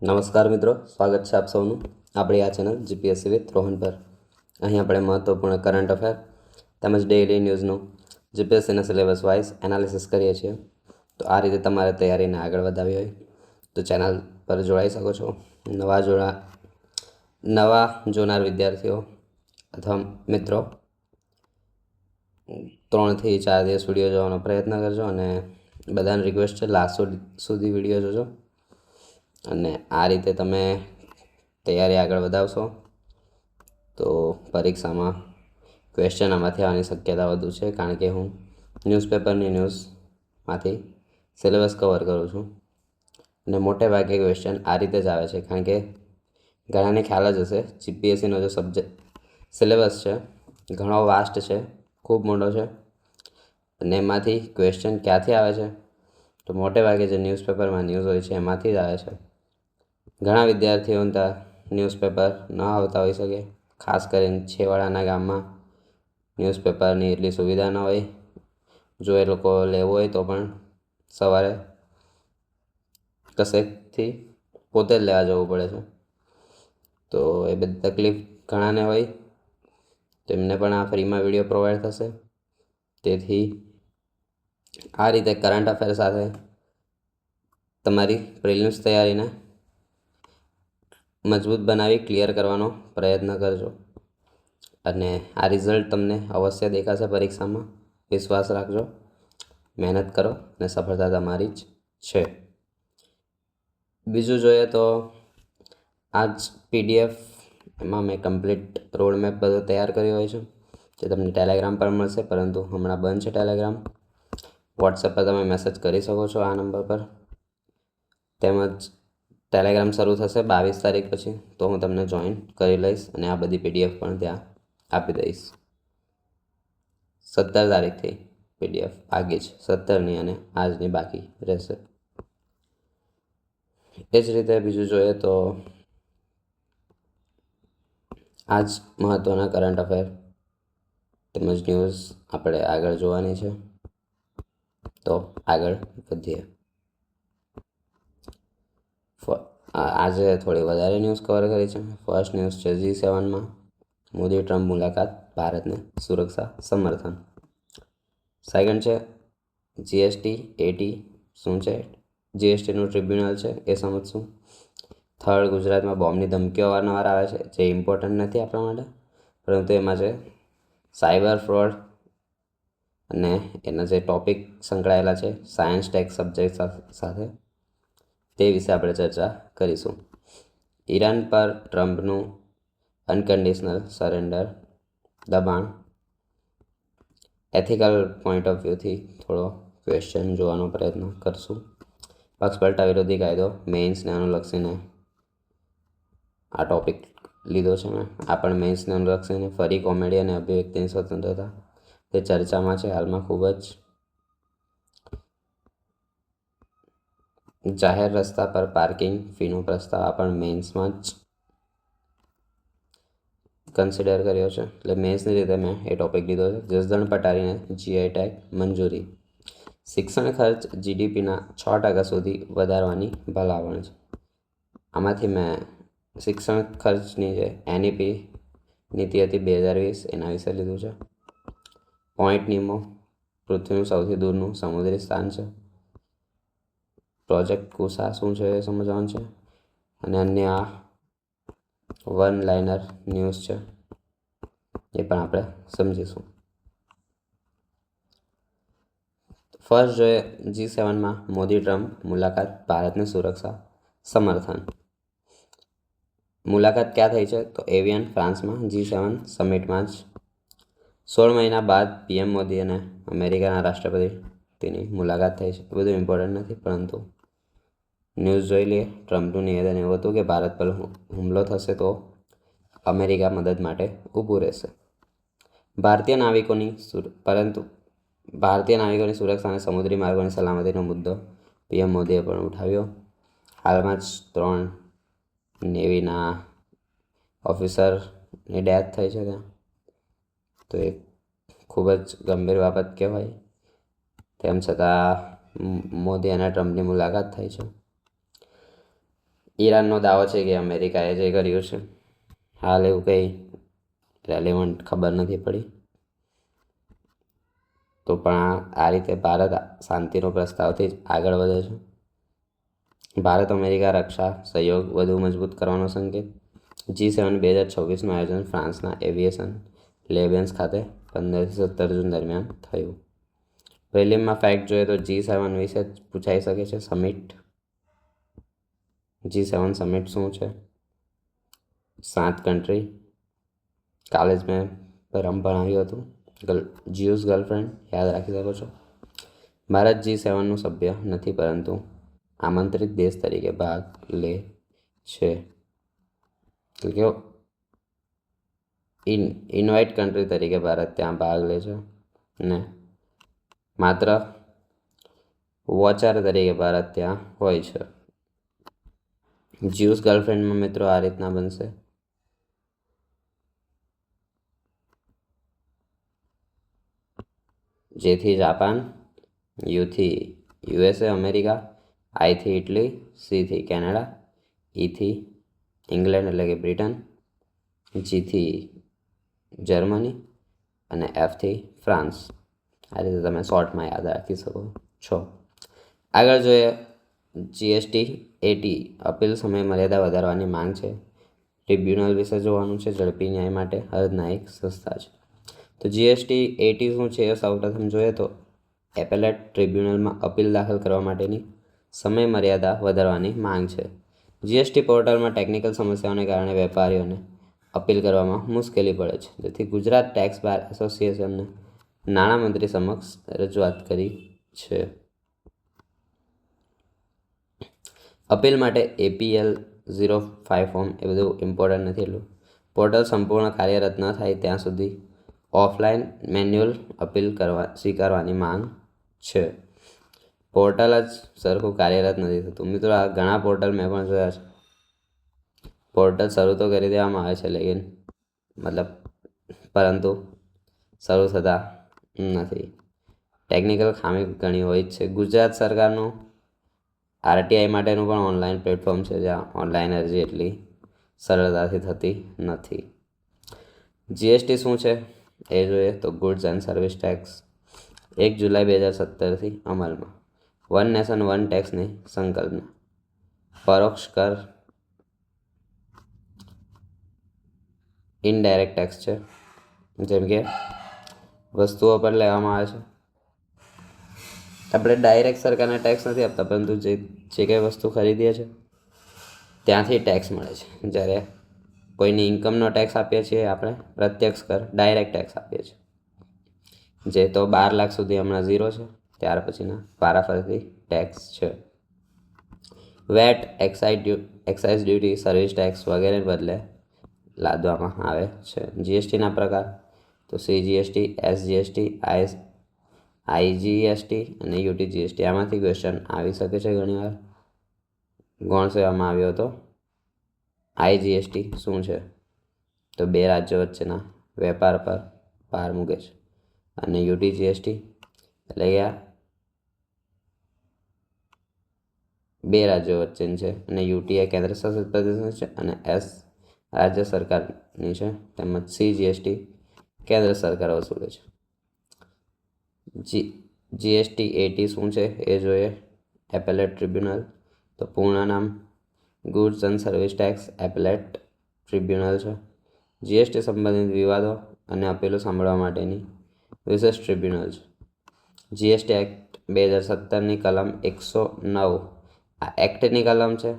નમસ્કાર મિત્રો, સ્વાગત છે આપ સૌનું આપણી આ ચેનલ જીપીએસસી વિથ રોહન પર. અહીં આપણે મહત્વપૂર્ણ કરંટ અફેર તેમજ ડેઇલી ન્યૂઝનું જીપીએસસીના સિલેબસ વાઇઝ એનાલિસિસ કરીએ છીએ. તો આ રીતે તમારે તૈયારીને આગળ વધાવી હોય તો ચેનલ પર જોડાઈ શકો છો. નવા જોનાર વિદ્યાર્થીઓ અથવા મિત્રો 3 થી 4 દિવસ વિડીયો જોવાનો પ્રયત્ન કરજો અને બધાને રિક્વેસ્ટ છે લાસ્ટ સુધી વિડીયો જોજો અને આ રીતે તમે તૈયારી આગળ વધાવશો તો પરીક્ષામાં ક્વેશ્ચન આમાંથી આવવાની શક્યતા વધુ છે, કારણ કે હું ન્યૂઝપેપરની ન્યૂઝમાંથી સિલેબસ કવર કરું છું અને મોટે ભાગે ક્વેશ્ચન આ રીતે જ આવે છે, કારણ કે ઘણાને ખ્યાલ જ હશે જીપીએસસીનો જે સિલેબસ છે ઘણો વાસ્ટ છે, ખૂબ મોટો છે અને એમાંથી ક્વેશ્ચન ક્યાંથી આવે છે તો મોટે ભાગે જે ન્યૂઝપેપરમાં ન્યૂઝ હોય છે એમાંથી જ આવે છે. ઘણા વિદ્યાર્થીઓને ત્યાં ન્યૂઝપેપર ન આવતા હોઈ શકે, ખાસ કરીને છેવાડાના ગામમાં ન્યૂઝપેપરની એટલી સુવિધા ન હોય. જો એ લોકો લેવું હોય તો પણ સવારે કશેકથી પોતે જ લેવા જવું પડે છે, તો એ બધી તકલીફ ઘણાને હોય. તેમને પણ આ ફ્રીમાં વિડીયો પ્રોવાઈડ થશે. તેથી આ રીતે કરંટ અફેર સાથે તમારી પ્રિલિમ્સ તૈયારીને મજબૂત બનાવી ક્લિયર કરવાનો પ્રયત્ન કરજો અને આ રિઝલ્ટ તમને અવશ્ય દેખાશે પરીક્ષામાં. વિશ્વાસ રાખજો, મહેનત કરો અને સફળતા તમારી જ છે. બીજું જોઈએ તો આ જ પીડીએફ એમાં મેં કમ્પ્લીટ રોડમેપ બધો તૈયાર કર્યો હોય છે, જે તમને ટેલિગ્રામ પર મળશે, પરંતુ હમણાં બંધ છે ટેલિગ્રામ. વોટ્સએપ પર તમે મેસેજ કરી શકો છો આ નંબર પર, તેમજ ટેલિગ્રામ શરૂ થશે 22 તારીખ પછી, તો હું તમને જોઈન કરી લઈશ અને આ બધી પીડીએફ પણ ત્યાં આપી દઈશ. 17 તારીખથી પીડીએફ બાકી છે, 17ની અને આજની બાકી રહેશે. એ જ રીતે બીજું જોઈએ તો આ જ મહત્ત્વના કરંટ અફેર તેમજ ન્યૂઝ આપણે આગળ જોવાની છે, તો આગળ વધીએ. આજે થોડી વધારે ન્યૂઝ કવર કરી છે. ફર્સ્ટ ન્યૂઝ છે G7માં મોદી ટ્રમ્પ મુલાકાત, ભારતને સુરક્ષા સમર્થન. સેકન્ડ છે જીએસટી એટી શું છે, જીએસટીનું ટ્રિબ્યુનલ છે એ સમજશું. થર્ડ, ગુજરાતમાં બોમ્બની ધમકીઓ અવારનવાર આવે છે, જે ઇમ્પોર્ટન્ટ નથી આપણા માટે, પરંતુ એમાં છે સાયબર ફ્રોડ અને એના જે ટોપિક સંકળાયેલા છે સાયન્સ ટેક સબ્જેક્ટ સાથે, તે વિશે આપણે ચર્ચા કરીશું. ઈરાન પર ટ્રમ્પનું અનકન્ડિશનલ સરેન્ડર, દબાણ, એથિકલ પોઈન્ટ ઓફ વ્યૂથી થોડો ક્વેશ્ચન જોવાનો પ્રયત્ન કરશું. પક્ષપલટા વિરોધી કાયદો, મેઇન્સને અનુલક્ષીને આ ટોપિક લીધો છે મેં. આ પણ મેઇન્સને અનુલક્ષીને ફરી કોમેડી અને અભિવ્યક્તિની સ્વતંત્રતા, તે ચર્ચામાં છે હાલમાં ખૂબ જ. જાહેર રસ્તા પર પાર્કિંગ ફીનો પ્રસ્તાવ, આ પણ મેઇન્સમાં જ કન્સિડર કર્યો છે, એટલે મેઇન્સની રીતે મેં એ ટોપિક લીધો છે. જસદણ પટારીને જીઆઈ ટેગ મંજૂરી. શિક્ષણ ખર્ચ જીડીપીના 6% સુધી વધારવાની ભલામણ છે. આમાંથી મેં શિક્ષણ ખર્ચની જે એનઈપી નીતિ હતી 2020 એના વિશે લીધું છે. પોઈન્ટ નિમો, પૃથ્વીનું સૌથી દૂરનું સમુદ્રી સ્થાન છે. પ્રોજેક્ટ કુસા શું છે એ સમજવાનું છે અને અન્ય આ વન લાઇનર ન્યૂઝ છે એ પણ આપણે સમજીશું. ફર્સ્ટ જોઈએ G7માં મોદી ટ્રમ્પ મુલાકાત, ભારતને સુરક્ષા સમર્થન. મુલાકાત ક્યાં થઈ છે તો એવિયન, ફ્રાન્સમાં G7 સમિટમાં જ. 16 મહિના બાદ પીએમ મોદી અને અમેરિકાના રાષ્ટ્રપતિ તેની મુલાકાત થઈ છે. બધું ઇમ્પોર્ટન્ટ નથી, પરંતુ ન્યૂઝ જોઈ લઈએ. ટ્રમ્પનું નિવેદન એવું હતું કે ભારત પર હુમલો થશે તો અમેરિકા મદદ માટે ઊભું રહેશે. ભારતીય નાવિકોની સુરક્ષા અને સમુદ્રી માર્ગોની સલામતીનો મુદ્દો પીએમ મોદીએ પણ ઉઠાવ્યો. હાલમાં જ 3 નેવીના ઓફિસરની ડેથ થઈ છે ત્યાં, તો એ ખૂબ જ ગંભીર બાબત કહેવાય. તેમ છતાં મોદી અને ટ્રમ્પની મુલાકાત થઈ છે. ઈરાનનો દાવો છે કે અમેરિકાએ જે કર્યું છે. હાલ એવું કંઈ રેલિવન્ટ ખબર નથી પડી. તો પણ આ રીતે ભારત શાંતિનો પ્રસ્તાવથી જ આગળ વધે છે. ભારત અમેરિકા રક્ષા સહયોગ વધુ મજબૂત કરવાનો સંકેત. G7 2026નું આયોજન ફ્રાન્સના એવિએશન લેબેન્સ ખાતે 15-17 જૂન દરમિયાન થયું. પ્રિલિમમાં ફેક્ટ જોઈએ તો G7 વિશે પૂછાઈ શકે છે. G7 સમિટ શું છે? 7 કન્ટ્રી. કાલે જ મેં ભણાવ્યું હતું. જ્યુસ ગર્લફ્રેન્ડ યાદ રાખી શકો છો. ભારત G7નું સભ્ય નથી પરંતુ આમંત્રિત દેશ તરીકે ભાગ લે છે. એટલે કે ઇન્વાઇટ કન્ટ્રી તરીકે ભારત ત્યાં ભાગ લે છે અને માત્ર વોચર તરીકે ભારત ત્યાં હોય છે. જ્યુસ ગર્લફ્રેન્ડમાં મિત્રો આ રીતના બનશે. જેથી જાપાન, યુથી USA અમેરિકા, આઈથી ઇટલી, સીથી કેનેડા, ઈથી ઇંગ્લેન્ડ એટલે કે બ્રિટન, જીથી જર્મની અને એફથી ફ્રાન્સ. આ રીતે તમે શોર્ટમાં યાદ રાખી શકો છો. આગળ જોઈએ GST 80 અપીલ સમય મર્યાદા વધારવાની માંગ છે. ટ્રિબ્યુનલ વિશે જોવાનું છે. ઝડપી ન્યાય માટે અર્ધના એક સંસ્થા છે. તો GST 80 શું છે એ સૌપ્રથમ જોઈએ તો એપેલેટ ટ્રિબ્યુનલમાં અપીલ દાખલ કરવા માટેની સમય મર્યાદા વધારવાની માંગ છે. GST પોર્ટલમાં ટેકનિકલ સમસ્યાઓને કારણે વેપારીઓને અપીલ કરવામાં મુશ્કેલી પડે છે. જેથી ગુજરાત ટેક્સ બાર એસોસિએશનને નાણામંત્રી સમક્ષ રજૂઆત કરી છે. અપીલ માટે APL 05 ફોર્મ એ બધું ઇમ્પોર્ટન્ટ નથી. એટલું પોર્ટલ સંપૂર્ણ કાર્યરત ન થાય ત્યાં સુધી ઓફલાઈન મેન્યુઅલ અપીલ સ્વીકારવાની માંગ છે. પોર્ટલ જ સરખું કાર્યરત નથી થતું. મિત્રો આ ઘણા પોર્ટલ મેં પણ જોયા છે. પોર્ટલ શરૂ તો કરી દેવામાં આવે છે પરંતુ શરૂ થતા નથી. ટેકનિકલ ખામી ઘણી હોય જ છે. ગુજરાત સરકારનું RTI માટેનું પણ ઓનલાઈન પ્લેટફોર્મ છે જ્યાં ઓનલાઈન અરજી એટલી સરળતાથી થતી નથી. GST શું છે એ જોઈએ તો ગુડ્સ એન્ડ સર્વિસ ટેક્સ 1 જુલાઈ 2017થી અમલમાં. વન નેશન વન ટેક્સની સંકલ્પના. પરોક્ષ કર ઇનડાયરેક્ટ ટેક્સ છે, જેમ કે વસ્તુઓ પર લેવામાં આવે છે. આપણે ડાયરેક્ટ સરકારને ટેક્સ નથી આપતા પરંતુ જે કંઈ વસ્તુ ખરીદીએ છીએ ત્યાંથી ટેક્સ મળે છે. જ્યારે કોઈની ઇન્કમનો ટેક્સ આપીએ છીએ આપણે પ્રત્યક્ષ કર ડાયરેક્ટ ટેક્સ આપીએ છીએ. જે તો 12 લાખ સુધી હમણાં 0 છે. ત્યાર પછીના વારાફરતી ટેક્સ છે. VAT, excise duty, service tax વગેરે બદલે લાદવામાં આવે છે. GSTના પ્રકાર તો CGST, SGST, IGST અને UTGST. આમાંથી ક્વેશ્ચન આવી શકે છે ઘણીવાર. ગૌણ સેવામાં આવ્યો હતો. IGST શું છે તો 2 રાજ્યો વચ્ચેના વેપાર પર ભાર મૂકે છે. અને UTGST એટલે કે 2 રાજ્યો વચ્ચેની છે અને UT એ કેન્દ્ર શાસિત પ્રદેશની છે અને S રાજ્ય સરકારની છે. તેમજ CGST કેન્દ્ર સરકાર વસૂલે છે. GST 80 શું છે એ જોઈએ. એપેલેટ ટ્રિબ્યુનલ તો પૂર્ણ નામ goods and service tax appellate tribunal છે. GST સંબંધિત વિવાદો અને અપીલો સાંભળવા માટેની વિશેષ ટ્રિબ્યુનલ છે. GST એક્ટ 2017ની કલમ 109 આ એક્ટની કલમ છે.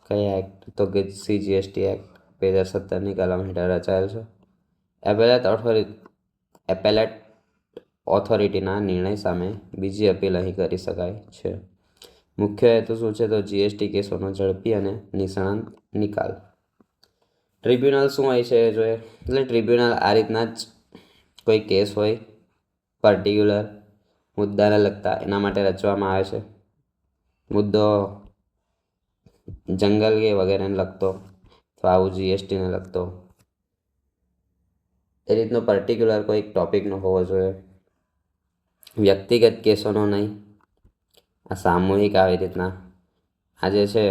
કયા એક્ટ તો કે CGST એક્ટ 2017ની કલમ હેઠળ રચાયેલ છે. એપેલેટ ઓથોરિટીના નિર્ણય સામે બીજી અપીલ અહીં કરી શકાય છે. મુખ્ય હેતુ શું છે તો GST કેસોનો ઝડપી અને નિષ્ણાત નિકાલ. ટ્રિબ્યુનલ શું હોય છે એ જોઈએ. એટલે ટ્રિબ્યુનલ આ રીતના જ કોઈ કેસ હોય પર્ટિક્યુલર મુદ્દાને લગતા એના માટે રચવામાં આવે છે. મુદ્દો જંગલ કે વગેરેને લગતો તો આવું GSTને લગતો એ રીતનો પર્ટિક્યુલર કોઈ ટોપિકનો હોવો જોઈએ. વ્યક્તિગત કેસોનો નહીં. આ સામૂહિક આવી રીતના આ જે છે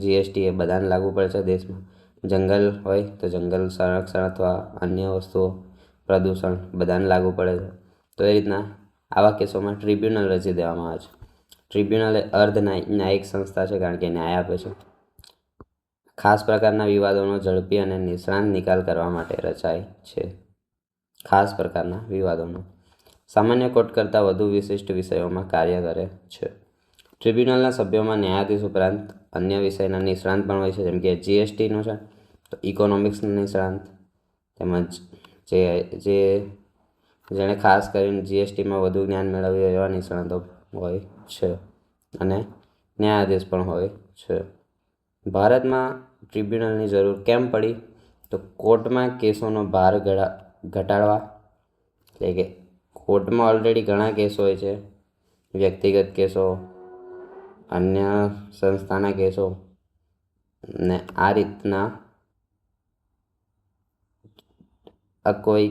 જીએસટી એ બધાને લાગુ પડે છે દેશમાં. જંગલ હોય તો જંગલ સંરક્ષણ અથવા અન્ય વસ્તુઓ, પ્રદૂષણ બધાને લાગુ પડે છે. તો એ રીતના આવા કેસોમાં ટ્રિબ્યુનલ રચી દેવામાં આવે છે. ટ્રિબ્યુનલ એ અર્ધ ન્યાયિક સંસ્થા છે, કારણ કે ન્યાય આપે છે. ખાસ પ્રકારના વિવાદોનો ઝડપી અને નિષ્ણાત નિકાલ કરવા માટે રચાય છે. ખાસ પ્રકારના વિવાદોનો સામાન્ય કોર્ટ કરતાં વધુ વિશિષ્ટ વિષયોમાં કાર્ય કરે છે. ટ્રિબ્યુનલના સભ્યોમાં ન્યાયાધીશ ઉપરાંત અન્ય વિષયના નિષ્ણાંત પણ હોય છે, જેમ કે જીએસટીનું છે તો ઇકોનોમિક્સના નિષ્ણાંત, તેમજ જેણે ખાસ કરીને જીએસટીમાં વધુ જ્ઞાન મેળવ્યું એવા નિષ્ણાંતો હોય છે, અને ન્યાયાધીશ પણ હોય છે. ભારતમાં ટ્રિબ્યુનલની જરૂર કેમ પડી? તો કોર્ટમાં કેસોનો ભાર ઘટાડવા, એટલે કે કોર્ટમાં ઓલરેડી ઘણા કેસો હોય છે, વ્યક્તિગત કેસો, અન્ય સંસ્થાના કેસો, ને આ રીતના કોઈ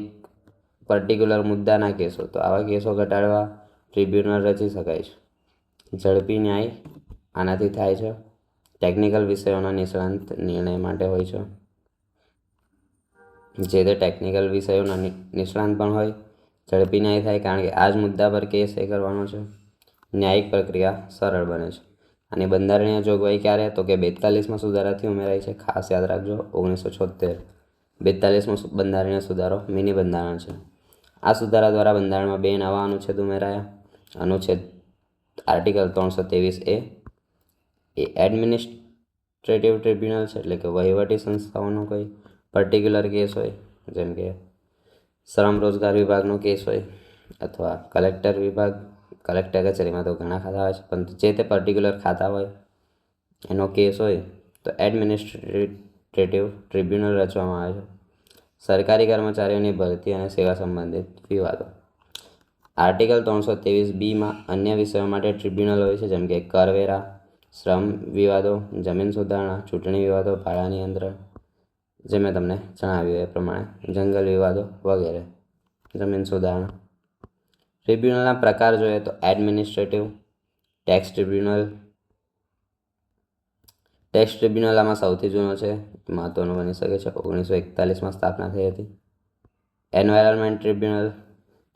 પર્ટિક્યુલર મુદ્દાના કેસો, તો આવા કેસો ઘટાડવા ટ્રિબ્યુનલ રચી શકાય છે. ઝડપી ન્યાય આનાથી થાય છે. ટેકનિકલ વિષયોના નિષ્ણાંત નિર્ણય માટે હોય છે. જે તે ટેકનિકલ વિષયોના નિષ્ણાંત પણ હોય. ઝડપી ન્યાય થાય, કારણ કે આ જ મુદ્દા પર કેસ એ કરવાનો છે. ન્યાયિક પ્રક્રિયા સરળ બને છે. અને બંધારણીય જોગવાઈ ક્યારે? તો કે 42માં સુધારાથી ઉમેરાઈ છે. ખાસ યાદ રાખજો, 1976. 42મો બંધારણીય સુધારો મિની બંધારણ છે. આ સુધારા દ્વારા બંધારણમાં 2 નવા અનુચ્છેદ ઉમેરાયા. અનુચ્છેદ આર્ટિકલ 323A એ એડમિનિસ્ટ્રેટિવ ટ્રિબ્યુનલ છે, એટલે કે વહીવટી સંસ્થાઓનો કોઈ પર્ટિક્યુલર કેસ હોય, જેમ કે શ્રમ રોજગાર વિભાગનો કેસ હોય, અથવા કલેક્ટર કચેરીમાં તો ઘણા ખાતા હોય છે, પરંતુ જે તે પર્ટિક્યુલર ખાતા હોય એનો કેસ હોય તો એડમિનિસ્ટ્રેટિવ ટ્રિબ્યુનલ રચવામાં આવે છે. સરકારી કર્મચારીઓની ભરતી અને સેવા સંબંધિત વિવાદો. આર્ટિકલ 323B અન્ય વિષયો માટે ટ્રિબ્યુનલ હોય છે, જેમ કે કરવેરા, શ્રમ વિવાદો, જમીન સુધારણા, ચૂંટણી વિવાદો, ભાડા નિયંત્રણ, જે મેં તમને જણાવ્યું એ પ્રમાણે, જંગલ વિવાદો વગેરે, જમીન સુધારણા. ટ્રિબ્યુનલના પ્રકાર જોઈએ તો administrative, tax tribunal. Tax tribunal આમાં સૌથી જૂનો છે, મહત્વનું બની શકે છે. 1941માં સ્થાપના થઈ હતી. Environment tribunal,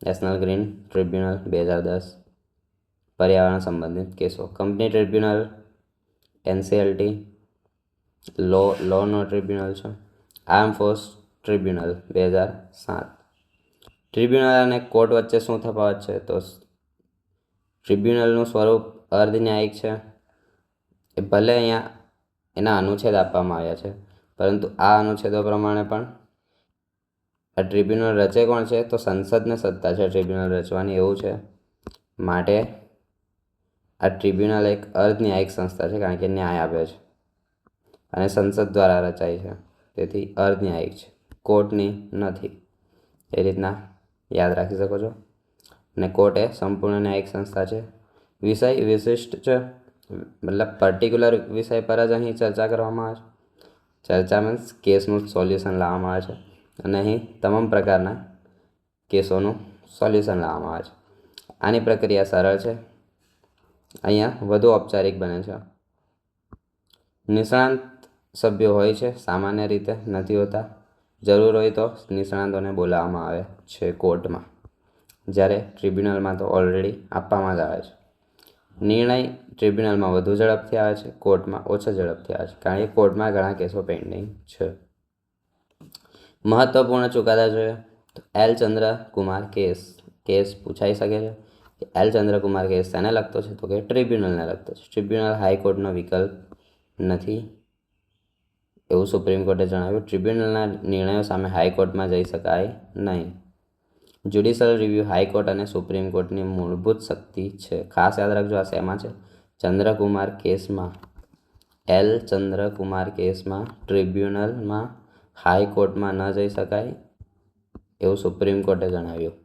national green tribunal 2010, પર્યાવરણ સંબંધિત કેસો. કંપની ટ્રિબ્યુનલ, એનસીએલટી, લોનો ટ્રિબ્યુનલ છે. Arm force tribunal 2007. ટ્રિબ્યુનલ અને કોર્ટ વચ્ચે શું તફાવત છે? તો ટ્રિબ્યુનલનું સ્વરૂપ અર્ધ ન્યાયિક છે. એ ભલે અહીંયા એના અનુચ્છેદ આપવામાં આવ્યા છે, પરંતુ આ અનુચ્છેદો પ્રમાણે પણ આ ટ્રિબ્યુનલ રચે કોણ છે? તો સંસદને સત્તા છે ટ્રિબ્યુનલ રચવાની, એવું છે. માટે આ ટ્રિબ્યુનલ એક અર્ધ ન્યાયિક સંસ્થા છે, કારણ કે ન્યાય આપે છે અને સંસદ દ્વારા રચાય છે, તેથી અર્ધ ન્યાયિક છે, કોર્ટની નથી. એ રીતના યાદ રાખી શકો છો. અને કોર્ટ એ સંપૂર્ણ ન્યાયિક સંસ્થા છે. વિષય વિશિષ્ટ છે, મતલબ પર્ટિક્યુલર વિષય પર જ અહીં ચર્ચા કરવામાં આવે છે. ચર્ચા મીન્સ કેસનું સોલ્યુશન લાવવામાં આવે છે, અને અહીં તમામ પ્રકારના કેસોનું સોલ્યુશન લાવવામાં આવે છે. આની પ્રક્રિયા સરળ છે, અહીંયા વધુ ઔપચારિક બને છે. નિષ્ણાંત સભ્યો હોય છે, સામાન્ય રીતે નથી હોતા. જરૂર હોય તો નિષ્ણાંતોને બોલાવવામાં આવે છે કોર્ટમાં, જ્યારે ટ્રિબ્યુનલમાં તો ઓલરેડી આપવામાં જ આવે છે. નિર્ણય ટ્રિબ્યુનલમાં વધુ ઝડપથી આવે છે, કોર્ટમાં ઓછો ઝડપથી આવે છે, કારણ કે કોર્ટમાં ઘણા કેસો પેન્ડિંગ છે. મહત્વપૂર્ણ ચુકાદા જોઈએ તો એલ ચંદ્રકુમાર કેસ પૂછાઈ શકે છે કે એલ ચંદ્રકુમાર કેસ તેને લગતો છે? તો કે ટ્રિબ્યુનલને લગતો છે. ટ્રિબ્યુનલ હાઈકોર્ટનો વિકલ્પ નથી, એવું સુપ્રીમ કોર્ટે જણાવ્યું. ટ્રિબ્યુનલના નિર્ણયો સામે હાઈકોર્ટમાં જઈ શકાય નહીં. જ્યુડિશિયલ રિવ્યૂ હાઈકોર્ટ અને સુપ્રીમ કોર્ટની મૂળભૂત શક્તિ છે. ખાસ યાદ રાખજો, આ શેમાં છે? ચંદ્રકુમાર કેસમાં, એલ ચંદ્રકુમાર કેસમાં ટ્રિબ્યુનલમાં હાઈકોર્ટમાં ન જઈ શકાય, એવું સુપ્રીમ કોર્ટે જણાવ્યું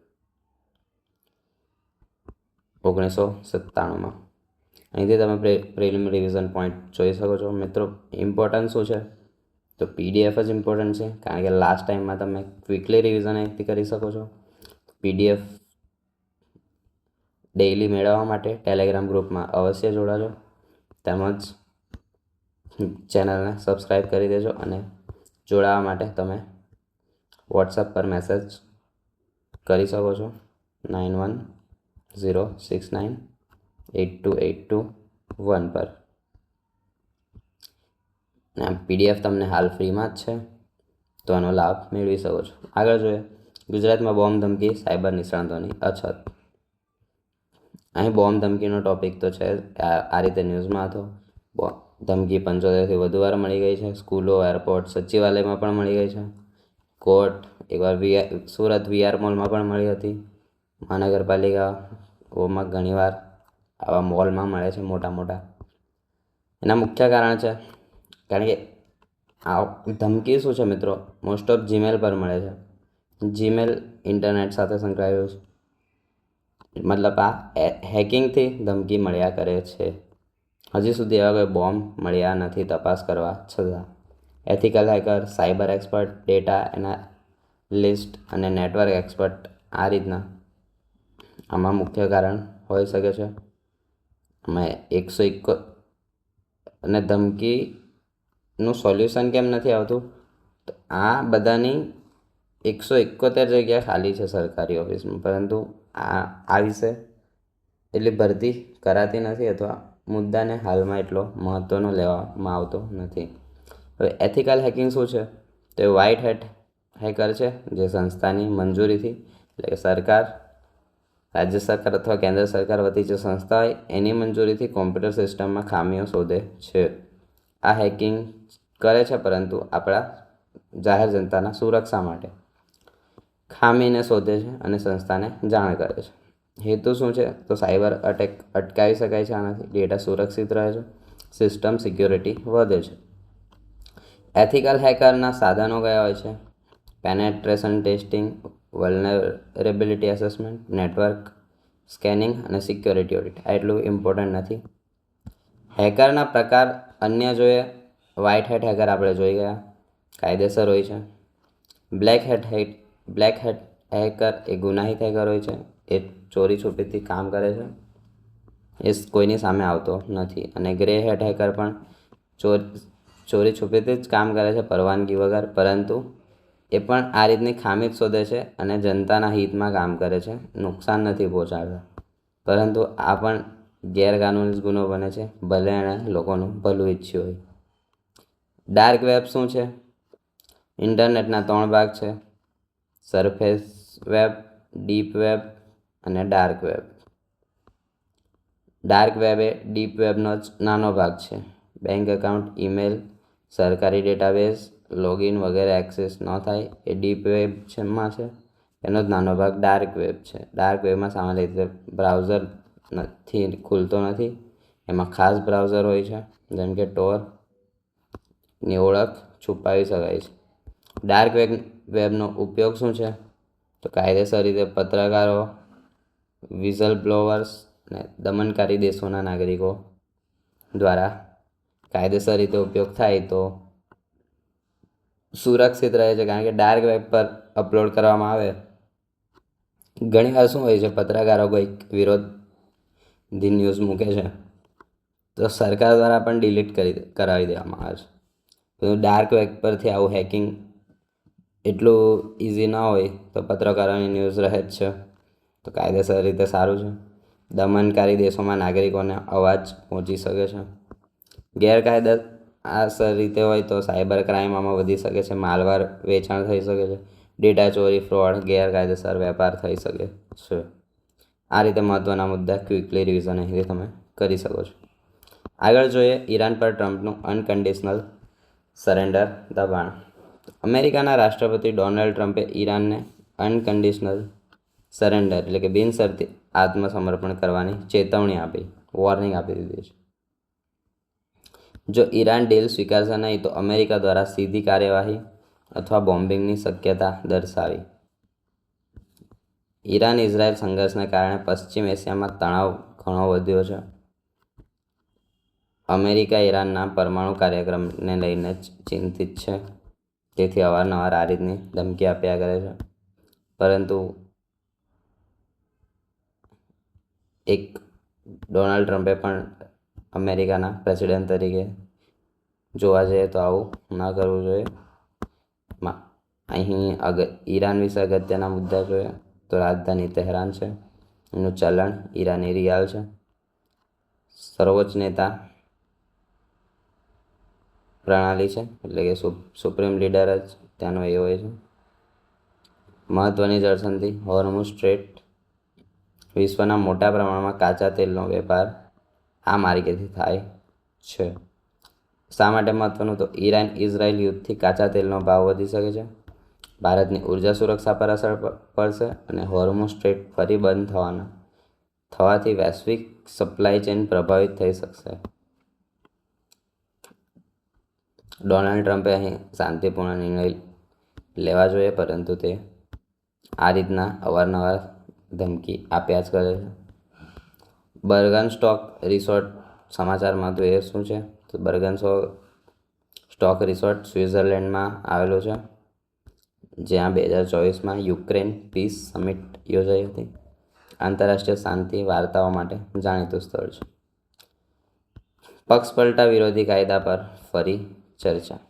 1997માં. અહીંથી તમે પ્રિલિમ રિવિઝન પોઈન્ટ જોઈ શકો છો. મિત્રો, ઇમ્પોર્ટન્ટ શું છે? તો પીડીએફ જ ઇમ્પોર્ટન્ટ છે, કારણ કે લાસ્ટ ટાઈમમાં તમે ક્વિકલી રિવિઝન અહીંથી કરી શકો છો. પીડીએફ ડેઇલી મેળવવા માટે ટેલિગ્રામ ગ્રુપમાં અવશ્ય જોડાજો. તેમજ ચેનલને સબસ્ક્રાઈબ કરી દેજો અને જોડાવા માટે તમે વોટ્સઅપ પર મેસેજ કરી શકો છો 9106982821 પર. PDF તમને હાલ ફ્રીમાં જ છે, તો આનો લાભ મેળવી શકો છો. આગળ જોઈએ, ગુજરાતમાં બોમ્બ ધમકી, સાયબર નિષ્ણાતોની અછત. અહીં બોમ્બ ધમકીનો ટોપિક તો છે આ રીતે ન્યૂઝમાં હતો. ધમકી 75થી વધુ વાર મળી ગઈ છે. સ્કૂલો, એરપોર્ટ, સચિવાલયમાં પણ મળી ગઈ છે. કોર્ટ, એકવાર સુરત VR મોલમાં પણ મળી હતી. મહાનગરપાલિકાઓમાં ઘણીવાર આવા મોલમાં મળે છે મોટા. એના મુખ્ય કારણ છે, કારણ કે આ ધમકી શું છે મિત્રો, મોસ્ટ ઓફ જીમેલ પર મળે છે. જીમેલ ઇન્ટરનેટ સાથે સંકળાયેલું છે, મતલબ આ હેકિંગથી ધમકી મળ્યા કરે છે. હજી સુધી એવા કોઈ બોમ્બ મળ્યા નથી તપાસ કરવા છતાં. Ethical hacker, cyber expert, data analyst અને નેટવર્ક એક્સપર્ટ આ રીતના આમાં મુખ્ય કારણ હોઈ શકે છે. અમે 101 અને ધમકીનું સોલ્યુશન કેમ નથી આવતું, તો આ બધાની 171 જગ્યા ખાલી છે સરકારી ઓફિસમાં, પરંતુ આ વિશે એટલી ભરતી કરાતી નથી અથવા મુદ્દાને હાલમાં એટલો મહત્ત્વનો લેવામાં આવતો નથી. હવે એથિકલ હેકિંગ શું છે, તો એ વ્હાઇટ હેટ હેકર છે જે સંસ્થાની મંજૂરીથી, એટલે કે સરકાર, રાજ્ય સરકાર અથવા કેન્દ્ર સરકાર વતી જે સંસ્થા હોય એની મંજૂરીથી કોમ્પ્યુટર સિસ્ટમમાં ખામીઓ શોધે છે. આ હેકિંગ કરે છે, પરંતુ આપણા જાહેર જનતાના સુરક્ષા માટે ખામીને શોધે છે અને સંસ્થાને જાણ કરે છે. હેતુ શું છે, તો સાયબર અટેક અટકાવી શકાય છે આનાથી, ડેટા સુરક્ષિત રહે છે, સિસ્ટમ સિક્યોરિટી વધે છે. એથિકલ હેકરના સાધનો કયા હોય છે, penetration testing, vulnerability assessment, network scanning અને સિક્યોરિટી ઓડિટ. આ એટલું ઇમ્પોર્ટન્ટ નથી. હેકરના પ્રકાર અન્ય જોઈએ, વ્હાઇટ હેટ હેકર આપણે જોઈ ગયા, કાયદેસર હોય છે. બ્લેક હેટ હેકર એ ગુનાહિત હેકર હોય છે, એ ચોરી છુપીથી કામ કરે છે, એ કોઈની સામે આવતો નથી. અને ગ્રે હેટ હેકર પણ ચોરી છુપીથી જ કામ કરે છે પરવાનગી વગર, પરંતુ એ પણ આ રીતની ખામી જ શોધે છે અને જનતાના હિતમાં કામ કરે છે, નુકસાન નથી પહોંચાડતા, પરંતુ આ પણ ગેરકાનૂની ગુનો બને છે, ભલે એણે લોકોનું ભલું ઈચ્છ્યું હોય. ડાર્ક વેબ શું છે, ઇન્ટરનેટના 3 ભાગ છે, સરફેસ વેબ, ડીપ વેબ અને ડાર્ક વેબ. ડાર્ક વેબ એ ડીપ વેબનો જ નાનો ભાગ છે. બેંક એકાઉન્ટ, ઈમેલ, સરકારી ડેટાબેઝ, લોગિન વગેરે એક્સેસ ન થાય એ ડીપ વેબમાં છે. એનો જ નાનો ભાગ ડાર્ક વેબ છે. ડાર્ક વેબમાં સામાન્ય રીતે બ્રાઉઝર ખુલતો નથી, એમાં ખાસ બ્રાઉઝર હોય છે, જેમ કે ટોરની ઓળખ છુપાવી શકાય છે. ડાર્ક વેબનો ઉપયોગ શું છે, તો કાયદેસર રીતે પત્રકારો, વિઝલ બ્લોવર્સ અને દમનકારી દેશોના નાગરિકો દ્વારા કાયદેસર રીતે ઉપયોગ થાય તો સુરક્ષિત રહે છે. કારણ કે ડાર્ક વેબ પર અપલોડ કરવામાં આવે, ઘણીવાર શું હોય છે, પત્રકારો કોઈક વિરોધી ન્યૂઝ મૂકે છે તો સરકાર દ્વારા પણ ડિલીટ કરાવી દેવામાં આવે છે. તો ડાર્ક વેબ પરથી આવું હેકિંગ એટલું ઇઝી ન હોય તો પત્રકારોની ન્યૂઝ રહે જ છે, તો કાયદેસર રીતે સારું છે. દમનકારી દેશોમાં નાગરિકોને અવાજ પહોંચી શકે છે. ગેરકાયદેસર રીતે હોય તો સાયબર ક્રાઇમ આમાં વધી શકે છે, માલવાર વેચાણ થઈ શકે છે, ડેટા ચોરી, ફ્રોડ, ગેરકાયદેસર વેપાર થઈ શકે છે. આ રીતે મહત્ત્વના મુદ્દા ક્વિકલી રિવિઝન અહીંથી તમે કરી શકો છો. આગળ જોઈએ, ઈરાન પર ટ્રમ્પનું અનકન્ડિશનલ સરેન્ડર દબાણ. અમેરિકાના રાષ્ટ્રપતિ ડોનાલ્ડ ટ્રમ્પે ઈરાનને અનકન્ડિશનલ સરેન્ડર એટલે કે બિનશરતી આત્મસમર્પણ કરવાની ચેતવણી આપી, વોર્નિંગ આપી દીધી છે. જો ઈરાન ડીલ સ્વીકારશે નહીં તો અમેરિકા દ્વારા સીધી કાર્યવાહી અથવા બોમ્બિંગની શક્યતા દર્શાવી. ઈરાન ઇઝરાયલ સંઘર્ષને કારણે પશ્ચિમ એશિયામાં તણાવ ઘણો વધ્યો છે. અમેરિકા ઈરાનના પરમાણુ કાર્યક્રમને લઈને ચિંતિત છે, તેથી અવારનવાર આ રીતની ધમકી આપ્યા કરે છે. પરંતુ એક ડોનાલ્ડ ટ્રમ્પે પણ અમેરિકાના પ્રેસિડેન્ટ તરીકે જોવા જઈએ તો આવું ના કરવું જોઈએ. અહીં ઈરાન વિશે અગત્યના મુદ્દા જોઈએ તો રાજધાની તહેરાન છે, એનું ચલણ ઈરાની રિયાલ છે, સર્વોચ્ચ નેતા પ્રણાલી છે, એટલે કે સુપ્રીમ લીડર જ ત્યાંનો એ હોય છે. મહત્ત્વની જળસંધિ હોર્મુઝ સ્ટ્રેટ, વિશ્વના મોટા પ્રમાણમાં કાચા તેલનો વેપાર આ માર્ગેથી થાય છે. શા માટે મહત્ત્વનું? તો ઈરાન ઇઝરાયલ યુદ્ધથી કાચા તેલનો ભાવ વધી શકે છે, ભારતની ઉર્જા સુરક્ષા પર અસર પડશે અને હોર્મુઝ સ્ટ્રેટ ફરી બંધ થવાથી વૈશ્વિક સપ્લાય ચેઇન પ્રભાવિત થઈ શકશે. ડોનાલ્ડ ટ્રમ્પે અહીં શાંતિપૂર્ણ નિર્ણય લેવા જોઈએ, પરંતુ તે આ રીતના અવારનવાર ધમકી આપ્યા જ કરે છે. બર્ગન સ્ટોક રિસોર્ટ સમાચારમાં તો એ શું છે? તો બર્ગન સ્ટોક રિસોર્ટ સ્વિટ્ઝરલેન્ડમાં આવેલું છે, જ્યાં 2024માં યુક્રેન પીસ સમિટ યોજાઈ હતી. આંતરરાષ્ટ્રીય શાંતિ વાર્તાઓ માટે જાણીતું સ્થળ છે. પક્ષપલટા વિરોધી કાયદા પર ફરી ચર્ચા.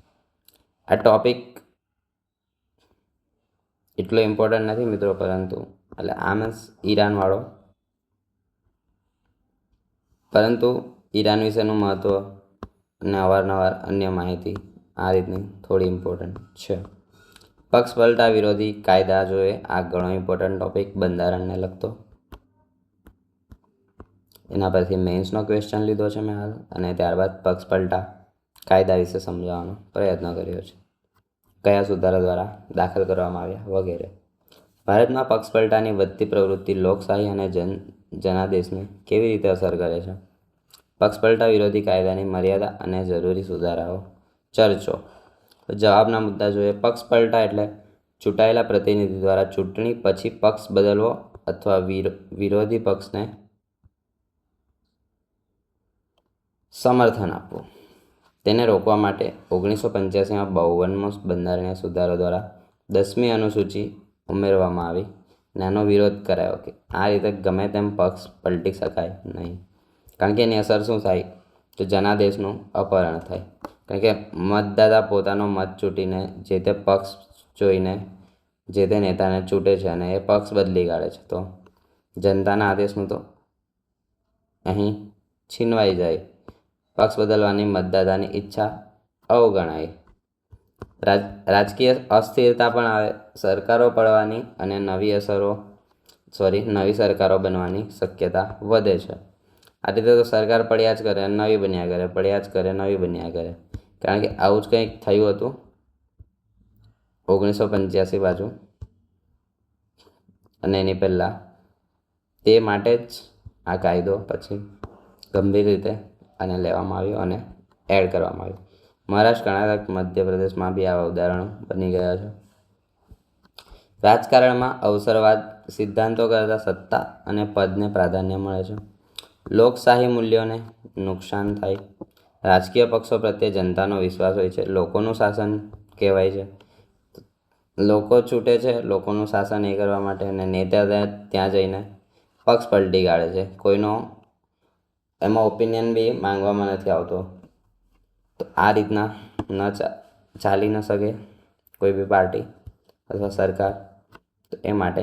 આ ટોપિક એટલો ઇમ્પોર્ટન્ટ નથી મિત્રો, પરંતુ એટલે આ મીન્સ પરંતુ ઈરાન વિશેનું મહત્ત્વ અને અવારનવાર અન્ય માહિતી આ રીતની થોડી ઇમ્પોર્ટન્ટ છે. પક્ષપલટા વિરોધી કાયદા જોઈએ, આ ઘણો ઇમ્પોર્ટન્ટ ટોપિક બંધારણને લગતો. એના પરથી મેઇન્સનો ક્વેશ્ચન લીધો છે મેં હાલ, અને ત્યારબાદ પક્ષપલટા કાયદા વિશે સમજાવવાનો પ્રયત્ન કર્યો છે, કયા સુધારા દ્વારા દાખલ કરવામાં આવ્યા વગેરે. ભારતમાં પક્ષપલટાની વધતી પ્રવૃત્તિ લોકશાહી અને જનાદેશને કેવી રીતે અસર કરે છે? પક્ષપલટા વિરોધી કાયદાની મર્યાદા અને જરૂરી સુધારાઓ ચર્ચો. જવાબના મુદ્દા જોઈએ. પક્ષપલટા એટલે ચૂંટાયેલા પ્રતિનિધિ દ્વારા ચૂંટણી પછી પક્ષ બદલવો અથવા વિરોધી પક્ષને સમર્થન આપવું. તેને રોકવા માટે 1985માં 52મો બંધારણીય સુધારો દ્વારા 10મી અનુસૂચિ ઉમેરવામાં આવી અને આનો વિરોધ કરાયો કે આ રીતે ગમે તેમ પક્ષ પલટી શકાય નહીં, કારણ કે એની અસર શું થાય? તો જનાદેશનું અપહરણ થાય, કારણ કે મતદાતા પોતાનો મત ચૂંટીને જે તે પક્ષ જોઈને જે તે નેતાને ચૂંટે છે અને એ પક્ષ બદલી કાઢે છે, તો જનતાના આદેશનું તો અહીં છીનવાઈ જાય. પક્ષ બદલવાની મતદાતાની ઈચ્છા અવગણાય. રાજકીય અસ્થિરતા પણ આવે, સરકારો પડવાની અને નવી સરકારો બનવાની શક્યતા વધે છે. આ રીતે તો સરકાર પડ્યા જ કરે, નવી બન્યા કરે, પડ્યા જ કરે, નવી બન્યા કરે, કારણ કે આવું જ કંઈક થયું હતું 1985 બાજુ, અને એની પહેલાં. તે માટે જ આ કાયદો પછી ગંભીર રીતે આને લેવામાં આવ્યો અને એડ કરવામાં આવ્યો. મહારાષ્ટ્ર, કર્ણાટક, મધ્યપ્રદેશમાં બી આવા ઉદાહરણો બની ગયા છે. રાજકારણમાં અવસરવાદ સિદ્ધાંતો કરતાં સત્તા અને પદને પ્રાધાન્ય મળે છે. લોકશાહી મૂલ્યોને નુકસાન થાય. રાજકીય પક્ષો પ્રત્યે જનતાનો વિશ્વાસ હોય છે. લોકોનું શાસન કહેવાય છે. લોકો છૂટે છે લોકોનું શાસન એ કરવા માટે, અને નેતા ત્યાં જઈને પક્ષ પલટી કાઢે છે. કોઈનો એમાં ઓપિનિયન બી માંગવામાં નથી આવતો. તો આ રીતના ચાલી ન શકે કોઈ બી પાર્ટી અથવા સરકાર. તો એ માટે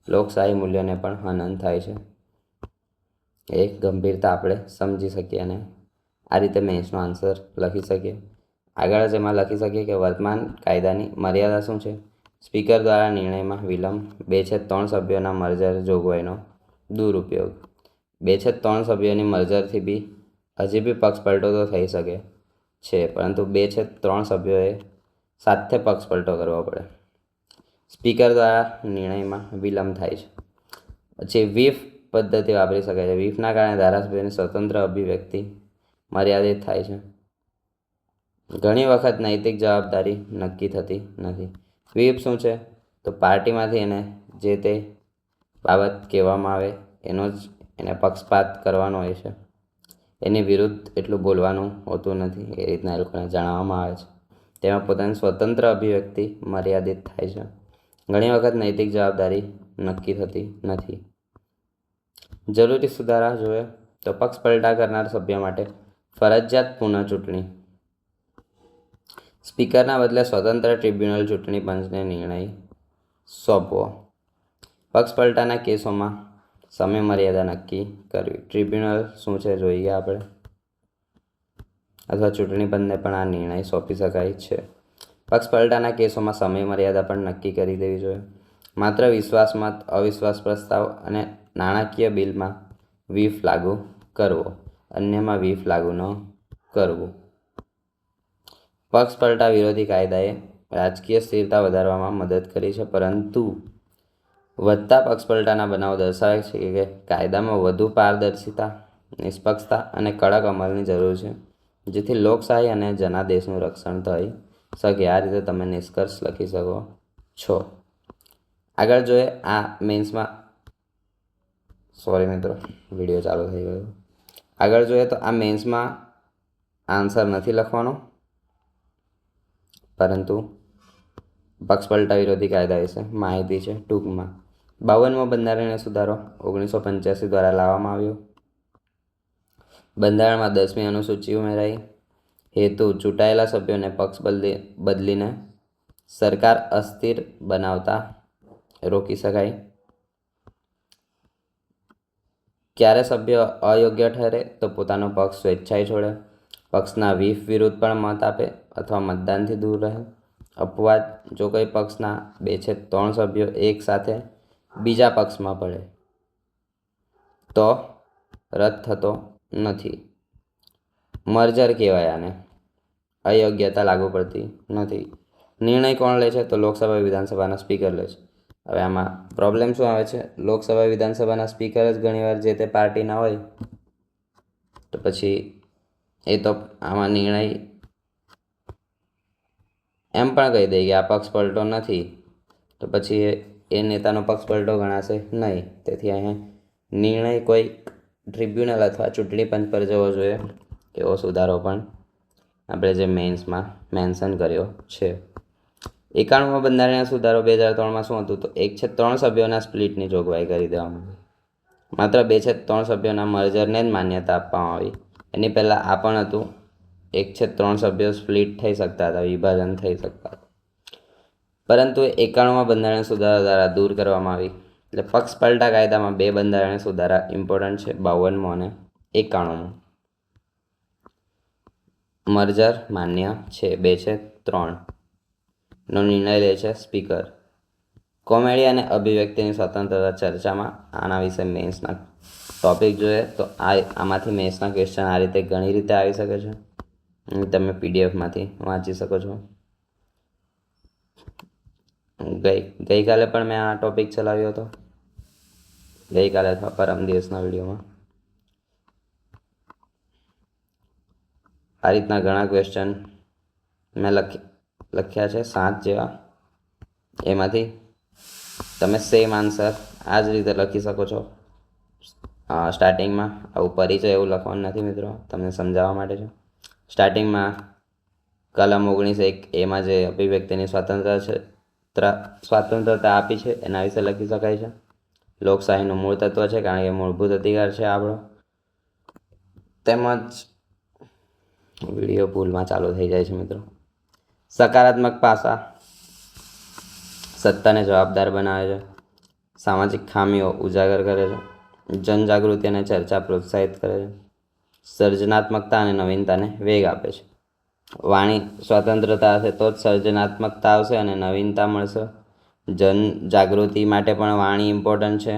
લોકશાહી મૂલ્યોને પણ હનન થાય છે. એ ગંભીરતા આપણે સમજી શકીએ અને આ રીતે મેન્સનો આન્સર લખી શકીએ. આગળ જ એમાં લખી શકીએ કે વર્તમાન કાયદાની મર્યાદા શું છે? સ્પીકર દ્વારા નિર્ણયમાં વિલંબ, 2/3 સભ્યોના મર્જર જોગવાઈનો દુરુપયોગ. 2/3 સભ્યોની મર્જરથી બી હજી બી પક્ષ પલટો તો થઈ શકે છે, પરંતુ 2/3 સભ્યોએ સાથે પક્ષ પલટો કરવો પડે. સ્પીકર દ્વારા નિર્ણયમાં વિલંબ થાય છે. પછી વ્હીપ પદ્ધતિ વાપરી શકાય છે. વ્હીપના કારણે ધારાસભ્યોની સ્વતંત્ર અભિવ્યક્તિ મર્યાદિત થાય છે. ઘણી વખત નૈતિક જવાબદારી નક્કી થતી નથી. વ્હીપ શું છે? તો પાર્ટીમાંથી એને જે તે બાબત કહેવામાં આવે એને પક્ષપાત કરવાનો હોય છે. એની વિરુદ્ધ એટલું બોલવાનું હોતું નથી, એ રીતના એ લોકોને જણાવવામાં આવે છે. તેમાં પોતાની સ્વતંત્ર અભિવ્યક્તિ મર્યાદિત થાય છે. ઘણી વખત નૈતિક જવાબદારી નક્કી થતી નથી. જરૂરી સુધારા જોઈએ તો પક્ષ પલટા કરનાર સભ્ય માટે ફરજિયાત પુનઃચૂંટણી. સ્પીકરના બદલે સ્વતંત્ર ટ્રિબ્યુનલ ચૂંટણી પંચને નિર્ણય સોંપવો. પક્ષપલટાના કેસોમાં સમય મર્યાદા નક્કી કરવી. ટ્રિબ્યુનલ શું છે જોઈએ આપણે, અથવા ચૂંટણી પંચને પણ આ નિર્ણય સોંપી શકાય છે. પક્ષપલટાના કેસોમાં સમય મર્યાદા પણ નક્કી કરી દેવી જોઈએ. માત્ર વિશ્વાસ મત, અવિશ્વાસ પ્રસ્તાવ અને નાણાકીય બિલમાં વ્હીપ લાગુ કરવો, અન્યમાં વ્હીપ લાગુ ન કરવું. પક્ષપલટા વિરોધી કાયદાએ રાજકીય સ્થિરતા વધારવામાં મદદ કરી છે, પરંતુ વધતા પક્ષપલટાના બનાવો દર્શાવે છે કે કાયદામાં વધુ પારદર્શિતા, નિષ્પક્ષતા અને કડક અમલની જરૂર છે, જેથી લોકશાહી અને જનાદેશનું રક્ષણ થઈ શકે. આ રીતે તમે નિષ્કર્ષ લખી શકો છો. આગળ જોઈએ આ મેન્સમાં, સોરી મિત્રો વિડીયો ચાલુ થઈ ગયો. આગળ જોઈએ તો આ મેન્સમાં આન્સર નથી લખવાનો, પરંતુ પક્ષપલટા વિરોધી કાયદા વિશે માહિતી છે ટૂંકમાં. 52મો બંધારણીય સુધારો 1985 દ્વારા લાવવામાં આવ્યો. બંધારણમાં 10મી અનુસૂચિ ઉમેરાઈ. હેતુ ચૂંટાયેલા સભ્યોને પક્ષ બદલીને સરકાર અસ્થિર બનાવતા રોકી શકાય. ક્યારે સભ્ય અયોગ્ય ઠરે તો પોતાનો પક્ષ સ્વેચ્છાએ છોડે, પક્ષના વ્હીપ વિરુદ્ધ પણ મત આપે અથવા મતદાનથી દૂર રહે. અપવાદ, જો કોઈ પક્ષના 2/3 સભ્યો એક સાથે બીજા પક્ષમાં પડે તો રદ થતો નથી. મર્જર કહેવાય આને. અયોગ્યતા લાગુ પડતી નથી. નિર્ણય કોણ લે છે તો લોકસભા વિધાનસભાના સ્પીકર લે છે. હવે આમાં પ્રોબ્લેમ શું આવે છે, લોકસભા વિધાનસભાના સ્પીકર જ ઘણીવાર જે તે પાર્ટીના હોય, તો પછી એ તો આમાં નિર્ણય એમ પણ કહી દે કે આ પક્ષ પલટો નથી, તો પછી એ નેતાનો પક્ષ પલટો ગણાશે નહીં. તેથી અહીંયા નિર્ણય કોઈ ટ્રિબ્યુનલ અથવા ચૂંટણી પંચ પર જવો જોઈએ, એવો સુધારો પણ આપણે જે મેન્સમાં મેન્શન કર્યો છે. 91મો બંધારણીય સુધારો 2003માં શું હતું તો 1/3 સભ્યોના સ્પ્લિટની જોગવાઈ કરી દેવામાં આવી. માત્ર 2/3 સભ્યોના મર્જરને જ માન્યતા આપવામાં આવી. એની પહેલાં આ પણ હતું, 1/3 સભ્યો સ્પ્લિટ થઈ શકતા હતા, વિભાજન થઈ શકતા હતા, પરંતુ 91મા બંધારણીય સુધારા દ્વારા દૂર કરવામાં આવી. એટલે પક્ષપલટા કાયદામાં 2 બંધારણીય સુધારા ઇમ્પોર્ટન્ટ છે, 52મો અને 91મો. મર્જર માન્ય છે. 2/3 નો નિર્ણય લે છે સ્પીકર. કોમેડી અને અભિવ્યક્તિની સ્વતંત્રતા ચર્ચામાં. આના વિશે મેન્સના ટોપિક જોઈએ તો આમાંથી મેન્સના ક્વેશ્ચન આ રીતે ઘણી રીતે આવી શકે છે. તમે પીડીએફમાંથી વાંચી શકો છો. ગઈકાલે પણ મેં આ ટોપિક ચલાવ્યો હતો, ગઈકાલે અથવા પરમ દિવસના વિડીયોમાં. આ રીતના ઘણા ક્વેશ્ચન મેં લખ્યા છે, 7 જેવા. એમાંથી તમે સેમ આન્સર આ જ રીતે લખી શકો છો. સ્ટાર્ટિંગમાં આવું પરિચય એવું લખવાનું નથી મિત્રો, તમને સમજાવવા માટે છે. સ્ટાર્ટિંગમાં કલમ 19(1) એમાં જે અભિવ્યક્તિની સ્વતંત્રતા આપી છે એના વિશે લખી શકાય છે. લોકશાહીનું મૂળ તત્વ છે, કારણ કે મૂળભૂત અધિકાર છે આપણો. તેમજ વિડીયો ભૂલમાં ચાલુ થઈ જાય છે મિત્રો. સકારાત્મક પાસા, સત્તાને જવાબદાર બનાવે છે, સામાજિક ખામીઓ ઉજાગર કરે છે, જનજાગૃતિ અને ચર્ચા પ્રોત્સાહિત કરે છે, સર્જનાત્મકતા અને નવીનતાને વેગ આપે છે. વાણી સ્વતંત્રતા હશે તો જ સર્જનાત્મકતા આવશે અને નવીનતા મળશે. જનજાગૃતિ માટે પણ વાણી ઇમ્પોર્ટન્ટ છે.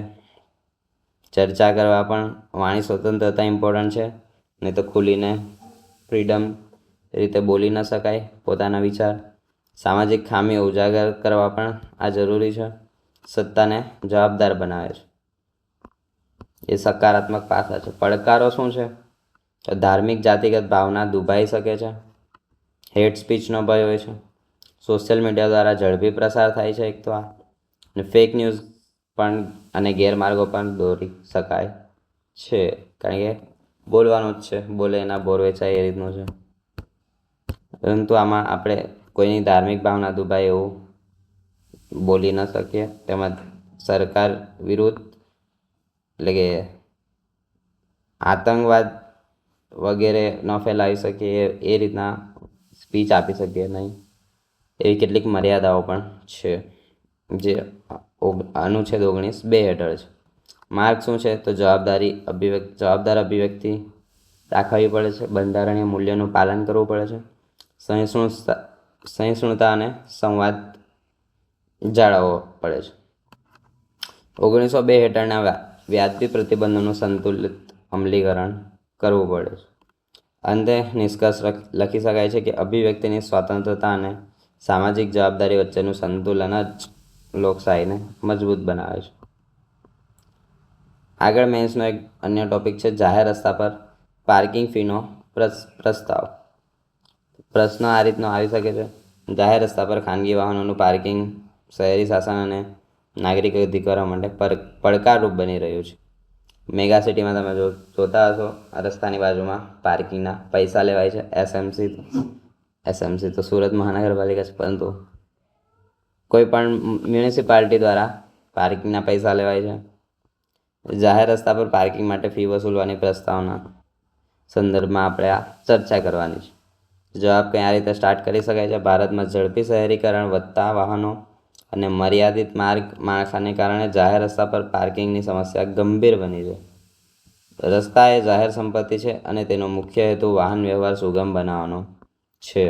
ચર્ચા કરવા પણ વાણી સ્વતંત્રતા ઇમ્પોર્ટન્ટ છે, નહીં તો ખુલીને ફ્રીડમ રીતે બોલી ન શકાય પોતાના વિચાર. સામાજિક ખામીઓ ઉજાગર કરવા પણ આ જરૂરી છે. સત્તાને જવાબદાર બનાવે છે. એ સકારાત્મક પાસા છે. પડકારો શું છે તો ધાર્મિક જાતિગત ભાવના દુભાઈ શકે છે, હેટ સ્પીચનો ભય હોય છે, સોશિયલ મીડિયા દ્વારા ઝડપી પ્રસાર થાય છે એક તો આ, અને ફેક ન્યૂઝ પણ અને ગેરમાર્ગો પણ દોરી શકાય છે, કારણ કે બોલવાનું જ છે, બોલે એના બોર વેચાય એ રીતનું છે. પરંતુ આમાં આપણે કોઈની ધાર્મિક ભાવના દુભાય એવું બોલી ન શકીએ. તેમજ સરકાર વિરુદ્ધ એટલે કે આતંકવાદ વગેરે ન ફેલાવી શકીએ એ રીતના સ્પીચ આપી શકીએ નહીં. એવી કેટલીક મર્યાદાઓ પણ છે જે અનુચ્છેદ 19(2) હેઠળ છે. માર્ગ શું છે? તો જવાબદાર અભિવ્યક્તિ દાખવવી પડે છે, બંધારણીય મૂલ્યોનું પાલન કરવું પડે છે, સહિષ્ણુતા અને સંવાદ જાળવવો પડે છે. 1902 હેઠળના વ્યાજબી પ્રતિબંધોનું સંતુલિત અમલીકરણ કરવું પડે છે. અંતે નિષ્કર્ષ લખી શકાય છે કે અભિવ્યક્તિની સ્વતંત્રતા અને સામાજિક જવાબદારી વચ્ચેનું સંતુલન જ લોકશાહીને મજબૂત બનાવે છે. આગળ મેન્સનો એક અન્ય ટોપિક છે જાહેર રસ્તા પર પાર્કિંગ ફીનો પ્રસ્તાવ. પ્રશ્ન આ રીતનો આવી શકે છે: જાહેર રસ્તા પર ખાનગી વાહનોનું પાર્કિંગ શહેરી શાસન અને નાગરિક અધિકારો માટે પડકારરૂપ બની રહ્યું છે. મેગા સિટીમાં તમે જોતા હશો, આ રસ્તાની બાજુમાં પાર્કિંગના પૈસા લેવાય છે. એસએમસી તો સુરત મહાનગરપાલિકા છે, પરંતુ કોઈ પણ મ્યુનિસિપાલિટી દ્વારા પાર્કિંગના પૈસા લેવાય છે. જાહેર રસ્તા પર પાર્કિંગ માટે ફી વસૂલવાની પ્રસ્તાવના સંદર્ભમાં આપણે આ ચર્ચા કરવાની છે. જવાબ કંઈ આ રીતે સ્ટાર્ટ કરી શકાય છે: ભારતમાં ઝડપી શહેરીકરણ, વધતા વાહનો અને મર્યાદિત માર્ગ માળખાને કારણે જાહેર રસ્તા પર પાર્કિંગની સમસ્યા ગંભીર બની છે. રસ્તા એ જાહેર સંપત્તિ છે અને તેનો મુખ્ય હેતુ વાહન વ્યવહાર સુગમ બનાવવાનો છે.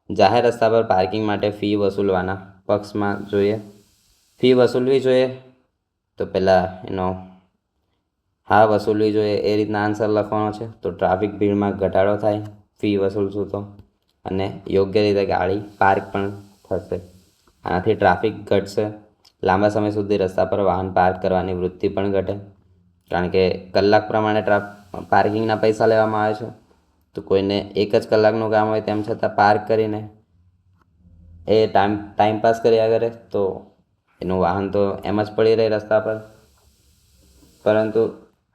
જાહેર રસ્તા પર પાર્કિંગ માટે ફી વસૂલવાના પક્ષમાં ફી વસૂલવી જોઈએ, તો પહેલાં હા વસૂલવી જોઈએ એ રીતના આન્સર લખવાનો છે. તો ટ્રાફિક ભીડમાં ઘટાડો થાય ફી વસૂલશું તો, અને યોગ્ય રીતે ગાડી પાર્ક પણ થશે. આનાથી ટ્રાફિક ઘટશે. લાંબા સમય સુધી રસ્તા પર વાહન પાર્ક કરવાની વૃત્તિ પણ ઘટે, કારણ કે કલાક પ્રમાણે પાર્કિંગના પૈસા લેવામાં આવે છે. તો કોઈને એક જ કલાકનું કામ હોય તેમ છતાં પાર્ક કરીને એ ટાઈમપાસ કર્યા કરે, તો એનું વાહન તો એમ જ પડી રહે રસ્તા પર. પરંતુ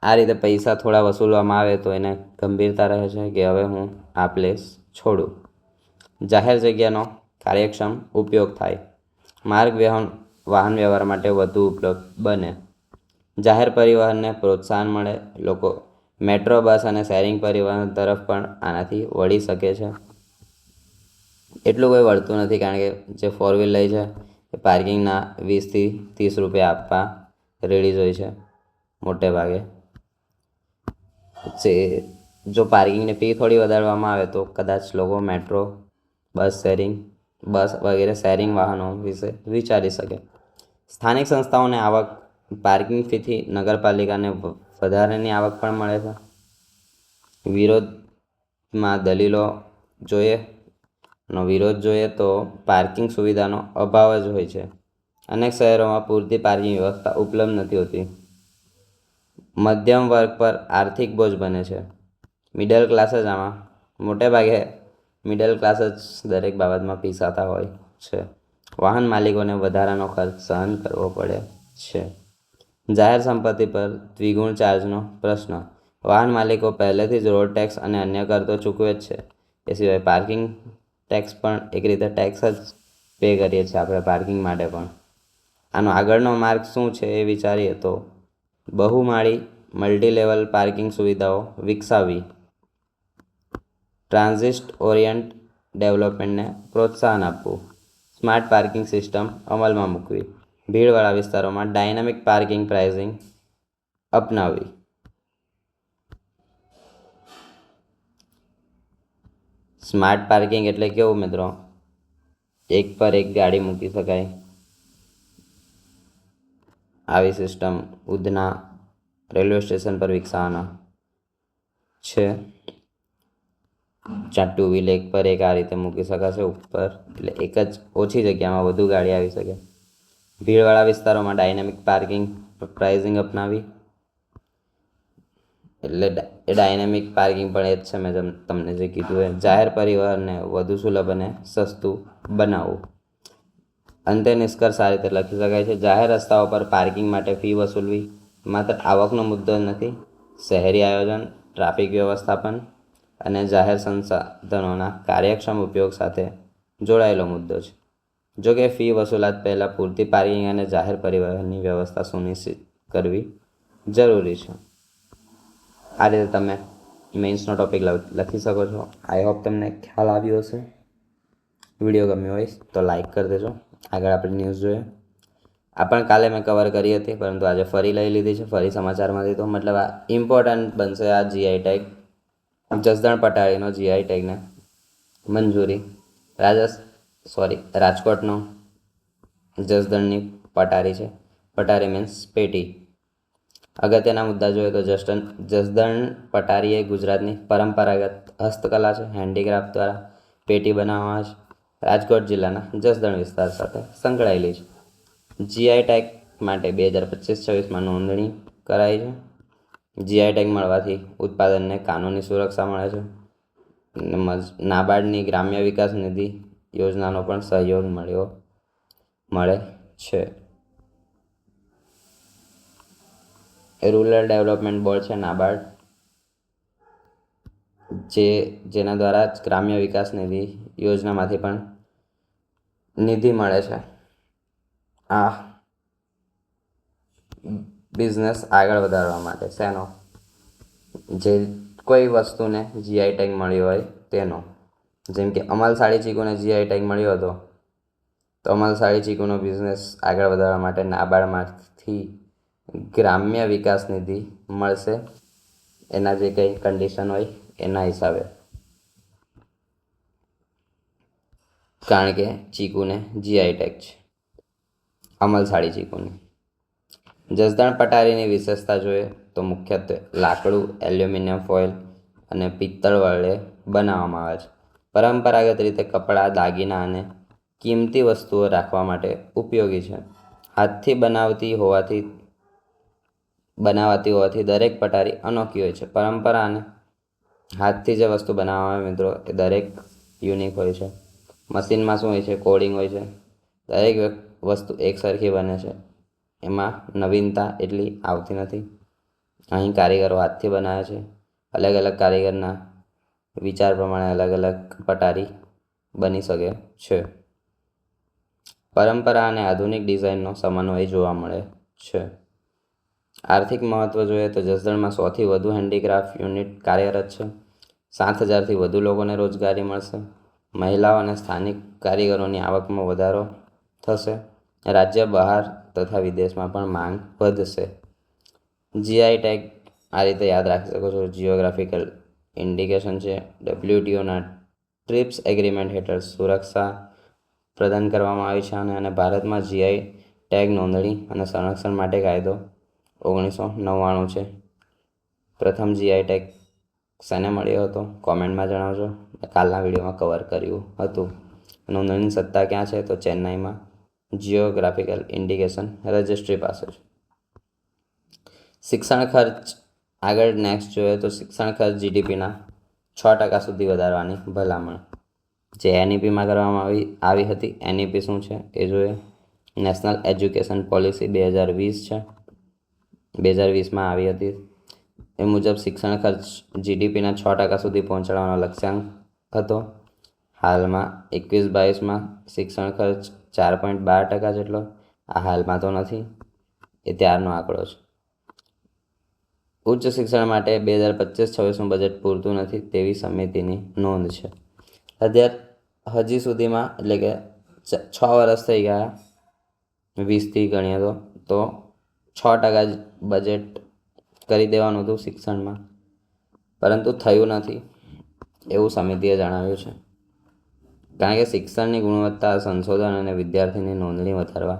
આ રીતે પૈસા થોડા વસૂલવામાં આવે તો એને ગંભીરતા રહે છે કે હવે હું આ પ્લેસ છોડું. જાહેર જગ્યાનો કાર્યક્ષમ ઉપયોગ થાય, માર્ગ વાહન વ્યવહાર માટે વધુ ઉપલબ્ધ બને, જાહેર પરિવહનને પ્રોત્સાહન મળે, લોકો મેટ્રો, બસ અને શેરિંગ પરિવહન તરફ પણ આનાથી વળી શકે છે. એટલું કોઈ વળતું નથી, કારણ કે જે 4 વ્હીલ લે છે એ પાર્કિંગના 20 થી 30 રૂપિયા આપવા રેડી જ હોય છે મોટે ભાગે. જો પાર્કિંગની ફી થોડી વધારવામાં આવે તો કદાચ લોકો મેટ્રો, બસ વગેરે શેરિંગ વાહનો વિશે વિચારી શકે. સ્થાનિક સંસ્થાઓને આવક પાર્કિંગ ફીથી નગરપાલિકાને વધારાની આવક પણ મળે છે. વિરોધ જોઈએ તો પાર્કિંગ સુવિધાનો અભાવ જ હોય છે. અનેક શહેરોમાં પૂરતી પાર્કિંગ વ્યવસ્થા ઉપલબ્ધ નથી હોતી. મધ્યમ વર્ગ પર આર્થિક બોજ બને છે. મિડલ ક્લાસ જ આમાં મોટે ભાગે મિડલ ક્લાસ જ દરેક બાબતમાં પીસાતા હોય છે. વાહન માલિકોને વધારાનો ખર્ચ સહન કરવો પડે છે. જાહેર સંપત્તિ પર દ્વિગુણ ચાર્જનો પ્રશ્ન. વાહન માલિકો પહેલેથી જ રોડ ટેક્સ અને અન્ય કર તો ચૂકવે જ છે. એ સિવાય પાર્કિંગ ટેક્સ પણ એક રીતે ટેક્સ જ પે કરીએ છીએ આપણે પાર્કિંગ માટે પણ. આનો આગળનો માર્ગ શું છે એ વિચારીએ તો બહુમાળી મલ્ટીલેવલ પાર્કિંગ સુવિધાઓ વિકસાવવી, ટ્રાન્ઝિટ ઓરિયન્ટ ડેવલપમેન્ટને પ્રોત્સાહન આપવું, સ્માર્ટ પાર્કિંગ સિસ્ટમ અમલમાં મૂકવી, ભીડવાળા વિસ્તારોમાં ડાયનામિક પાર્કિંગ પ્રાઇઝિંગ અપનાવવી. સ્માર્ટ પાર્કિંગ એટલે કેવું મિત્રો? એક પર એક ગાડી મૂકી શકાય આવી સિસ્ટમ ઉધના રેલવે સ્ટેશન પર વિકસાવવાના છે. જ્યાં 2 વ્હીલ એક પર એક આ રીતે મૂકી શકાશે ઉપર, એટલે એક જ ઓછી જગ્યામાં વધુ ગાડી આવી શકે. ભીડવાળા વિસ્તારોમાં ડાયનામિક પાર્કિંગ પ્રાઇઝિંગ અપનાવી, એટલે એ ડાયનામિક પાર્કિંગ પણ એ જ છે મેં તમને જે કીધું એ. જાહેર પરિવહનને વધુ સુલભ અને સસ્તું બનાવવું. અંતે નિષ્કર્ષ આ રીતે લખી શકાય છે: જાહેર રસ્તાઓ પર પાર્કિંગ માટે ફી વસૂલવી માત્ર આવકનો મુદ્દો નથી, શહેરી આયોજન, ટ્રાફિક વ્યવસ્થાપન અને જાહેર સંસાધનોના કાર્યક્ષમ ઉપયોગ સાથે જોડાયેલો મુદ્દો છે. જો કે ફી વસૂલાત પહેલાં પૂરતી પાર્કિંગ અને જાહેર પરિવહનની વ્યવસ્થા સુનિશ્ચિત કરવી જરૂરી છે. આ રીતે તમે મેઇન્સનો ટોપિક લખી શકો છો. આઈ હોપ તમને ખ્યાલ આવ્યો હશે. વિડીયો ગમ્યો હોય તો લાઈક કરી દેજો. આગળ આપણે ન્યૂઝ જોઈએ. આ પણ કાલે મેં કવર કરી હતી, પરંતુ આજે ફરી લઈ લીધી છે, ફરી સમાચારમાંથી. તો મતલબ આ ઇમ્પોર્ટન્ટ બનશે. આ જીઆઈ ટેગ જસદણ પટારીનો જીઆઈ ટેગને મંજૂરી. રાજકોટનો જસદણની પટારી છે. પટારી મીન્સ પેટી. અગત્યના મુદ્દા જોઈએ તો જસદણ પટારી એ ગુજરાતની પરંપરાગત હસ્તકલા છે. હેન્ડીક્રાફ્ટ દ્વારા પેટી બનાવવામાં છે. રાજકોટ જિલ્લાના જસદણ વિસ્તાર સાથે સંકળાયેલી છે. જીઆઈ ટેગ માટે 2025-26માં નોંધણી કરાઈ છે. જીઆઈ ટેગ મળવાથી ઉત્પાદનને કાનૂની સુરક્ષા મળે છે. નાબાર્ડની ગ્રામ્ય વિકાસ નિધિ યોજનાનો પણ સહયોગ મળે છે. રૂરલ ડેવલપમેન્ટ બોર્ડ છે નાબાર્ડ, જેના દ્વારા ગ્રામ્ય વિકાસ નિધિ યોજનામાંથી પણ નિધિ મળે છે. આ બિઝનેસ આગળ વધારવા માટે શેનો? જે કોઈ વસ્તુને જીઆઈ ટેગ મળ્યો હોય તેનો. જેમ કે અમલસાડી ચીકુને જીઆઈ ટેગ મળ્યો હતો, તો અમલસાડી ચીકુનો બિઝનેસ આગળ વધારવા માટે નાબાર્ડમાંથી ગ્રામ્ય વિકાસ નિધિ મળશે. એના જે કંઈ કન્ડિશન હોય એના હિસાબે, કારણ કે ચીકુને જીઆઈ ટેગ છે, અમલસાડી ચીકુની. જસદણ પટારીની વિશેષતા જોઈએ તો મુખ્યત્વે લાકડું, એલ્યુમિનિયમ ફોઇલ અને પિત્તળ વડે બનાવવામાં આવે છે. પરંપરાગત રીતે કપડાં, દાગીના અને કિંમતી વસ્તુઓ રાખવા માટે ઉપયોગી છે. હાથથી બનાવાતી હોવાથી દરેક પટારી અનોખી હોય છે. પરંપરા અને હાથથી જે વસ્તુ બનાવવામાં આવે મિત્રો, એ દરેક યુનિક હોય છે. મશીનમાં શું હોય છે? કોડિંગ હોય છે. દરેક વસ્તુ એક સરખી બને છે, એમાં નવીનતા એટલી આવતી નથી. અહીં કારીગરો હાથથી બનાવે છે. અલગ અલગ કારીગરના વિચાર પ્રમાણે અલગ અલગ પટારી બની શકે છે. પરંપરા અને આધુનિક ડિઝાઇનનો સમન્વય જોવા મળે છે. આર્થિક મહત્વ જોઈએ તો જસદણમાં 100થી વધુ હેન્ડીક્રાફ્ટ યુનિટ કાર્યરત છે. 7,000થી વધુ લોકોને રોજગારી મળશે. મહિલાઓ અને સ્થાનિક કારીગરોની આવકમાં વધારો થશે. રાજ્ય બહાર તથા વિદેશમાં પણ માંગ વધશે. જીઆઈ ટેગ આ રીતે યાદ રાખી શકો છો. જિયોગ્રાફિકલ ઇન્ડિકેશન છે. WTOના ટ્રિપ્સ એગ્રીમેન્ટ હેઠળ સુરક્ષા પ્રદાન કરવામાં આવી છે. અને ભારતમાં જીઆઈ ટેગ નોંધણી અને સંરક્ષણ માટે કાયદો 1999 છે. પ્રથમ જીઆઈ ટેગ શેને મળ્યો હતો? કોમેન્ટમાં જણાવજો. કાલના વિડીયોમાં કવર કર્યું હતું. નોંધણીની સત્તા ક્યાં છે? તો ચેન્નાઈમાં જિયોગ્રાફિકલ ઇન્ડિકેશન રજિસ્ટ્રી પાસે છે. શિક્ષણ ખર્ચ આગળ નેક્સ્ટ જોઈએ તો શિક્ષણ ખર્ચ જીડીપીના 6% સુધી વધારવાની ભલામણ જે એનઈપીમાં કરવામાં આવી હતી. એનઈપી શું છે એ જોઈએ. નેશનલ એજ્યુકેશન પોલિસી 2020 છે. 2020માં આવી હતી. એ મુજબ શિક્ષણ ખર્ચ જીડીપીના 6% સુધી પહોંચાડવાનો લક્ષ્યાંક હતો. હાલમાં 21-22માં શિક્ષણ ખર્ચ 4.12% જેટલો. આ હાલમાં તો નથી, એ ત્યારનો આંકડો છે. ઉચ્ચ શિક્ષણ માટે 2025-26નું બજેટ પૂરતું નથી તેવી સમિતિની નોંધ છે. હજી સુધીમાં એટલે કે 6 વર્ષ થઈ ગયા, 20થી ગણીએ તો 6% બજેટ કરી દેવાનું હતું શિક્ષણમાં, પરંતુ થયું નથી એવું સમિતિએ જણાવ્યું છે. કારણ કે શિક્ષણની ગુણવત્તા, સંશોધન અને વિદ્યાર્થીની નોંધણી વધારવા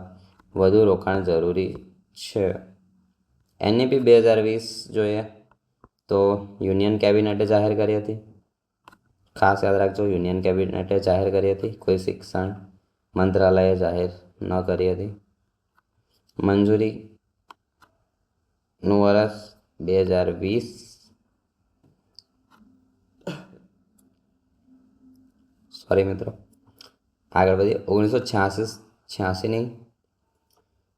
વધુ રોકાણ જરૂરી છે. એનઈપી 2020 જોઈએ તો યુનિયન કેબિનેટે જાહેર કરી હતી. ખાસ યાદ રાખજો, યુનિયન કેબિનેટે જાહેર કરી હતી, કોઈ શિક્ષણ મંત્રાલયે જાહેર ન કરી હતી. મંજૂરીનું વર્ષ 2020. સોરી મિત્રો, આગળ વધીએ. 1986ની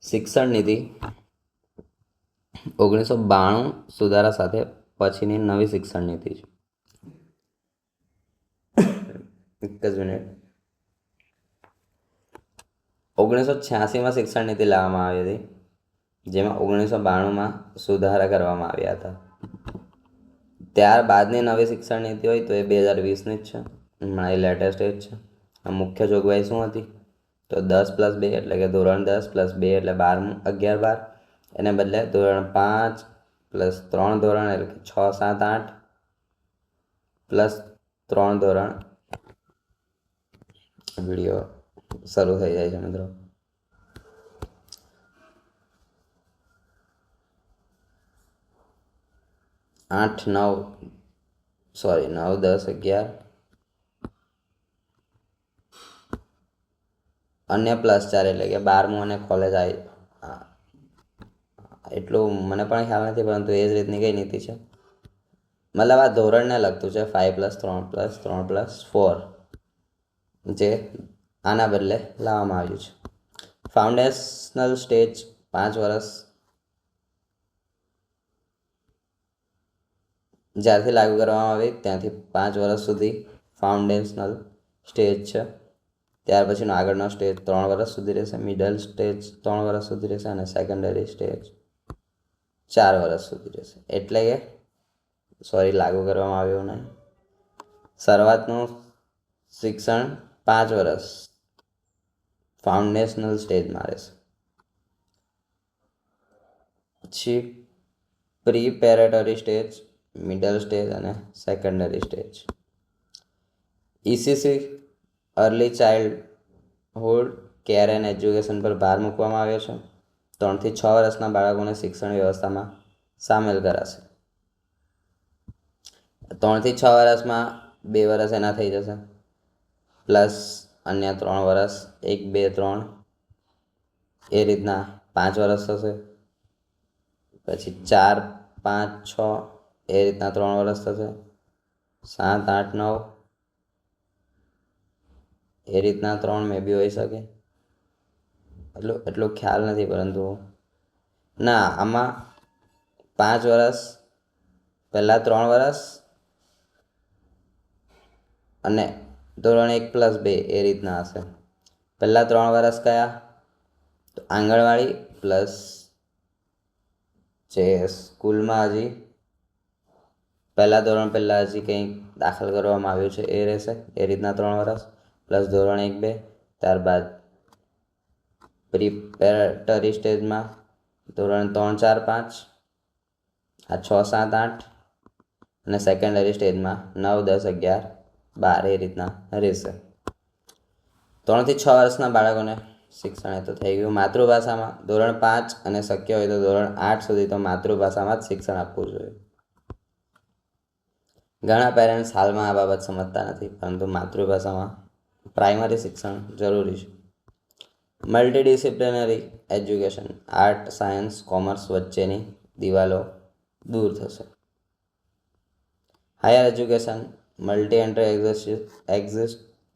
શિક્ષણ નીતિ 1992 સુધારા સાથે પછીની નવી શિક્ષણ નીતિ છે. એક જ મિનિટ. 1986માં શિક્ષણ નીતિ લાવવામાં આવી હતી, જેમાં 1992માં સુધારા કરવામાં આવ્યા હતા. ત્યારબાદની નવી શિક્ષણ નીતિ હોય તો એ 2020ની જ છે, હમણાં એ લેટેસ્ટ જ છે. આ મુખ્ય જોગવાઈ શું હતી તો 10+2 એટલે કે ધોરણ 10+2 એટલે 11-12, એને બદલે ધોરણ 5+3 ધોરણ એટલે કે 6-7-8+3 ધોરણ. વિડીયો શરૂ થઈ જાય છે મિત્રો. 9-10-11 અન્ય +4 એટલે કે 12મું અને કોલેજ આવી. એટલું મને પણ ખ્યાલ નથી, પરંતુ એ જ રીતની કઈ નીતિ છે. મતલબ આ ધોરણને લગતું છે. 5+3+3+4 જે આના બદલે લાવવામાં આવ્યું છે. ફાઉન્ડેશનલ સ્ટેજ 5 વર્ષ જ્યારથી લાગુ કરવામાં આવી ત્યાંથી 5 વર્ષ સુધી ફાઉન્ડેશનલ સ્ટેજ છે. ત્યાર પછીનો આગળનો સ્ટેજ 3 વર્ષ સુધી રહેશે, મિડલ સ્ટેજ 3 વર્ષ સુધી રહેશે અને સેકન્ડરી સ્ટેજ 4 વર્ષ સુધી રહેશે. એટલે કે લાગુ કરવામાં આવ્યું નહીં. શરૂઆતનું શિક્ષણ 5 વર્ષ ફાઉન્ડેશનલ સ્ટેજમાં રહેશે. પછી પ્રિપેરેટરી સ્ટેજ, મિડલ સ્ટેજ અને secondary stage. ECC early childhood care and education પર ભાર મૂકવામાં આવ્યો છે. 3 થી 6 વર્ષના બાળકોને શિક્ષણ વ્યવસ્થામાં સામેલ કરાશે. 3 થી 6 વર્ષમાં 2 વર્ષ એના થઈ જશે, પ્લસ અન્ય 3 વર્ષ 1, 2, 3 એ રીતના 5 વર્ષ થશે. પછી 4, 5, 6 એ રીતના 3 વર્ષ થશે. 7, 8, 9 એ રીતના 3 મે બી હોઈ શકે. એટલો ખ્યાલ નથી, પરંતુ ના, આમાં 5 વર્ષ પહેલાં 3 વર્ષ અને ધોરણ 1+2 એ રીતના હશે. પહેલાં 3 વર્ષ કયા તો આંગણવાડી પ્લસ જે સ્કૂલમાં હજી પહેલાં ધોરણ પહેલાં હજી કંઈક દાખલ કરવામાં આવ્યું છે એ રહેશે. એ રીતના 3 વર્ષ પ્લસ ધોરણ 1-2. ત્યારબાદ પ્રિપેરેટરી સ્ટેજમાં ધોરણ 3, 4, 5 આ 6, 7, 8 અને સેકન્ડરી સ્ટેજમાં 9, 10, 11, 12 એ રીતના રહેશે. 3 થી 6 વર્ષના બાળકોને શિક્ષણ એ તો થઈ ગયું માતૃભાષામાં. ધોરણ 5 અને શક્ય હોય તો ધોરણ 8 સુધી તો માતૃભાષામાં જ શિક્ષણ આપવું જોઈએ. ઘણા પેરેન્ટ્સ હાલમાં આ બાબત સમજતા નથી, પરંતુ માતૃભાષામાં પ્રાઇમરી શિક્ષણ જરૂરી છે. Multidisciplinary education, art, science, commerce વચ્ચેની દિવાલો દૂર થશે. Higher education, multi entry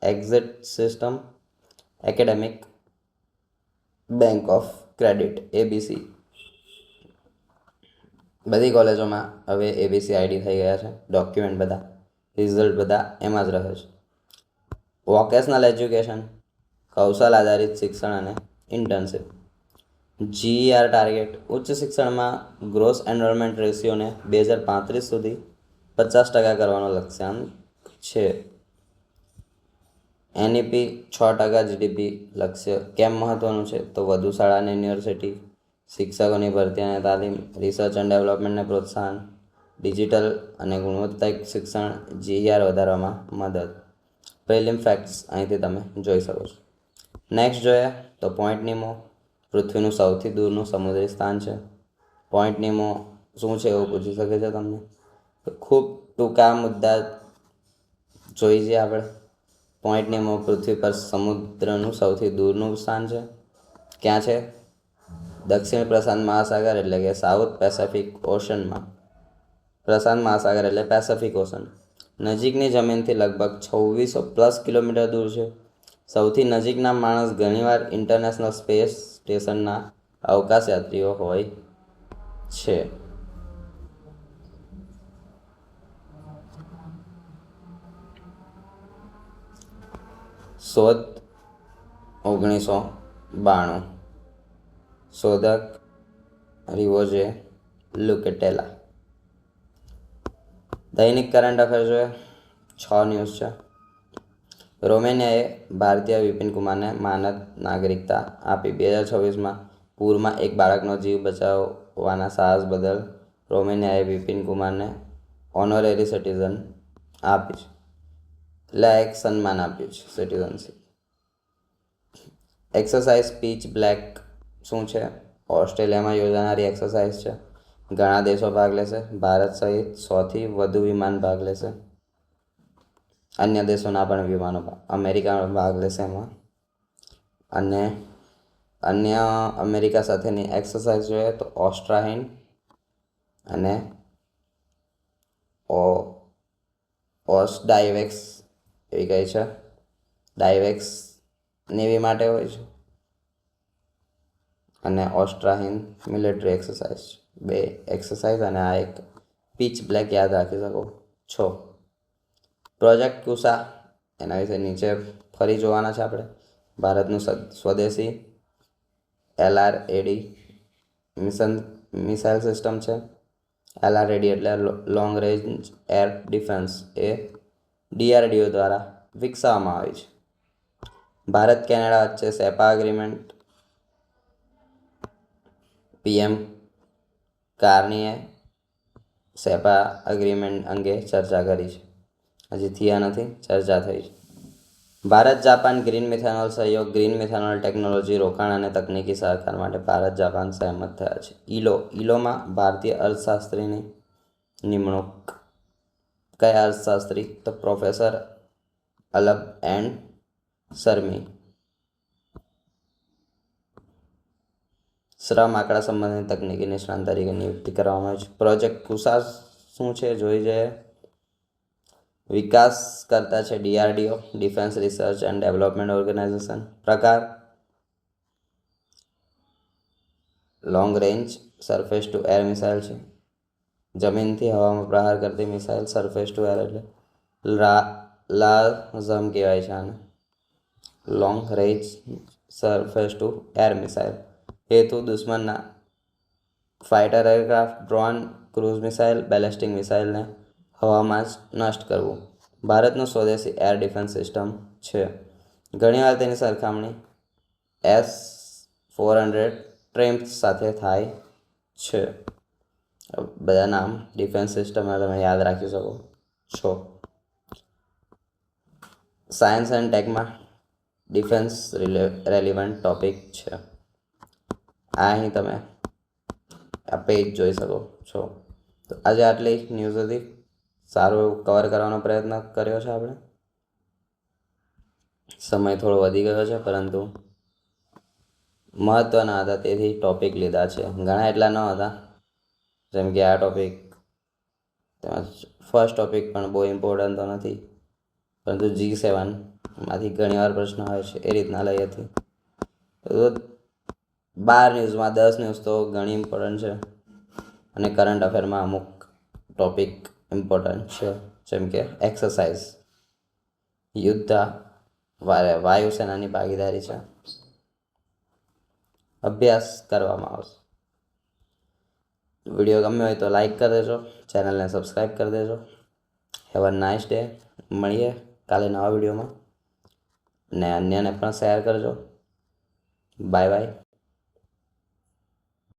exit system, academic, bank of credit ABC બધી કોલેજોમાં હવે ABC ID થઈ ગયા છે. ડોક્યુમેન્ટ બધા, રિઝલ્ટ બધા એમાં જ રહે છે. વોકેશનલ એજ્યુકેશન, કૌશલ આધારિત શિક્ષણ અને ઇન્ટર્નશિપ. GER ટાર્ગેટ, ઉચ્ચ શિક્ષણમાં ગ્રોસ એનરોલમેન્ટ રેશિયોને 2035 સુધી 50% કરવાનો લક્ષ્યાંક છે. NEP 6% GDP લક્ષ્ય કેમ મહત્વનું છે તો વધુ શાળા અને યુનિવર્સિટી, શિક્ષકોની ભરતી અને તાલીમ, રિસર્ચ એન્ડ ડેવલપમેન્ટને પ્રોત્સાહન, ડિજિટલ અને ગુણવત્તાયુક્ત શિક્ષણ, GER વધારવામાં મદદ. પ્રિલિમ ફેક્ટ્સ અહીંથી તમે જોઈ શકો છો. નેક્સ્ટ જોઈએ તો પોઈન્ટ નિમો, પૃથ્વીનું સૌથી દૂરનું સમુદ્રી સ્થાન છે. પોઈન્ટ નિમો શું છે એવું પૂછી શકે છે તમને. ખૂબ ટૂંકા મુદ્દા જોઈ જઈએ આપણે. પોઈન્ટ નિમો પૃથ્વી પર સમુદ્રનું સૌથી દૂરનું સ્થાન છે. ક્યાં છે? દક્ષિણ પ્રશાંત મહાસાગર એટલે કે સાઉથ પેસિફિક ઓશનમાં. પ્રશાંત મહાસાગર એટલે પેસિફિક ઓશન. નજીકની જમીનથી લગભગ 2600+ કિલોમીટર દૂર છે. સૌથી નજીકના માણસ ઘણીવાર ઇન્ટરનેશનલ સ્પેસ સ્ટેશનના અવકાશયાત્રીઓ હોય છે. શોધ 1992. શોધક રિવોઝે લુકેટેલા. દૈનિક કરંટ અફેર જોઈએ, 6 ન્યૂઝ છે. રોમેનિયાએ ભારતીય વિપિન કુમારને માનદ નાગરિકતા આપી. 2026માં પૂરમાં એક બાળકનો જીવ બચાવવાના સાહસ બદલ રોમેનિયાએ વિપિન કુમારને ઓનરેરી સિટીઝન આપી છે, એટલે એક સન્માન આપ્યું છે, સિટીઝનશીપ. એક્સરસાઇઝ પીચ બ્લેક શું છે? ઓસ્ટ્રેલિયામાં યોજાનારી એક્સરસાઇઝ છે. ઘણા દેશો ભાગ લેશે. ભારત સહિત 100થી વધુ વિમાન ભાગ લેશે. અન્ય દેશોના પણ વિમાનો, અમેરિકા ભાગ લેશે એમાં. અને અન્ય અમેરિકા સાથેની એક્સરસાઇઝ જોઈએ તો ઓસ્ટ્રાહિન અને ડાયવેક્સ એવી કઈ છે. ડાયવેક્સ નેવી માટે હોય છે અને ઓસ્ટ્રાહિન મિલિટરી એક્સરસાઇઝ. 2 એક્સરસાઇઝ અને આ એક પીચ બ્લેક યાદ રાખી શકો છો. પ્રોજેક્ટ કુસા એના વિશે નીચે ફરી જોવાના છે આપણે. ભારતનું સ્વદેશી LRAD મિસાઇલ સિસ્ટમ છે. LRAD એટલે લોંગ રેન્જ એર ડિફેન્સ, એ DRDO દ્વારા વિકસાવવામાં આવી છે. ભારત કેનેડા વચ્ચે સેપા એગ્રીમેન્ટ. PM કાર્નીએ સેપા એગ્રીમેન્ટ અંગે ચર્ચા કરી છે. હજી થયા નથી, ચર્ચા થઈ છે. ભારત જાપાન ગ્રીન મિથેનોલ સહયોગ. ગ્રીન મિથેનોલ ટેકનોલોજી રોકાણ અને તકનીકી સહકાર માટે ભારત જાપાન સહમત થયા છે. ઈલોમાં ભારતીય અર્થશાસ્ત્રીની નિમણૂક. કયા અર્થશાસ્ત્રી? તો પ્રોફેસર અલબ એન્ડ શર્મી. શ્રમ આંકડા સંબંધિત તકનીકી નિષ્ણાત તરીકે નિયુક્તિ કરવામાં આવી છે. પ્રોજેક્ટ કુસા શું છે જોઈ જાય. વિકાસ કરતા છે DRDO, defence research and development organisation. પ્રકાર long range surface to air missile છે. જમીનથી હવામાં પ્રહાર કરતી મિસાઇલ. સરફેસ ટુ એર એટલે લાઝમ કહેવાય છે આને. Long range surface to air missile. હેતુ દુશ્મનના fighter aircraft, drone, cruise missile, ballistic મિસાઇલને હવામાં જ નષ્ટ કરવું. ભારતનું સ્વદેશી એર ડિફેન્સ સિસ્ટમ છે. ઘણીવાર તેની સરખામણી S-400 ટ્રેમ્પ્સ સાથે થાય છે. બધા નામ ડિફેન્સ સિસ્ટમમાં તમે યાદ રાખી શકો છો. સાયન્સ એન્ડ ટેકમાં ડિફેન્સ રેલિવન્ટ ટોપિક છે. અહીં તમે આ પેજ જોઈ શકો છો. તો આજે આટલી ન્યૂઝ હતી. સારું એવું કવર કરવાનો પ્રયત્ન કર્યો છે આપણે. સમય થોડો વધી ગયો છે, પરંતુ મહત્ત્વના હતા તેથી ટોપિક લીધા છે. ઘણા એટલા ન હતા, જેમ કે આ ટોપિક. તેમજ ફર્સ્ટ ટોપિક પણ બહુ ઇમ્પોર્ટન્ટ તો નથી, પરંતુ G7માંથી ઘણીવાર પ્રશ્ન આવે છે એ રીતના લઈ હતી. તો 12 ન્યૂઝમાં 10 ન્યૂઝ તો ઘણી ઇમ્પોર્ટન્ટ છે અને કરંટ અફેરમાં અમુક ટોપિક ઇમ્પોર્ટન્ટ છે, જેમ કે એક્સરસાઇઝ, યુદ્ધ, વાયુસેનાની ભાગીદારી છે. અભ્યાસ કરવામાં આવશે. વિડીયો ગમ્યો હોય તો લાઈક કરી દેજો, ચેનલને સબસ્ક્રાઈબ કરી દેજો. Have a nice day. મળીએ કાલે નવા વિડીયોમાં, ને અન્યને પણ શેર કરજો. Bye bye.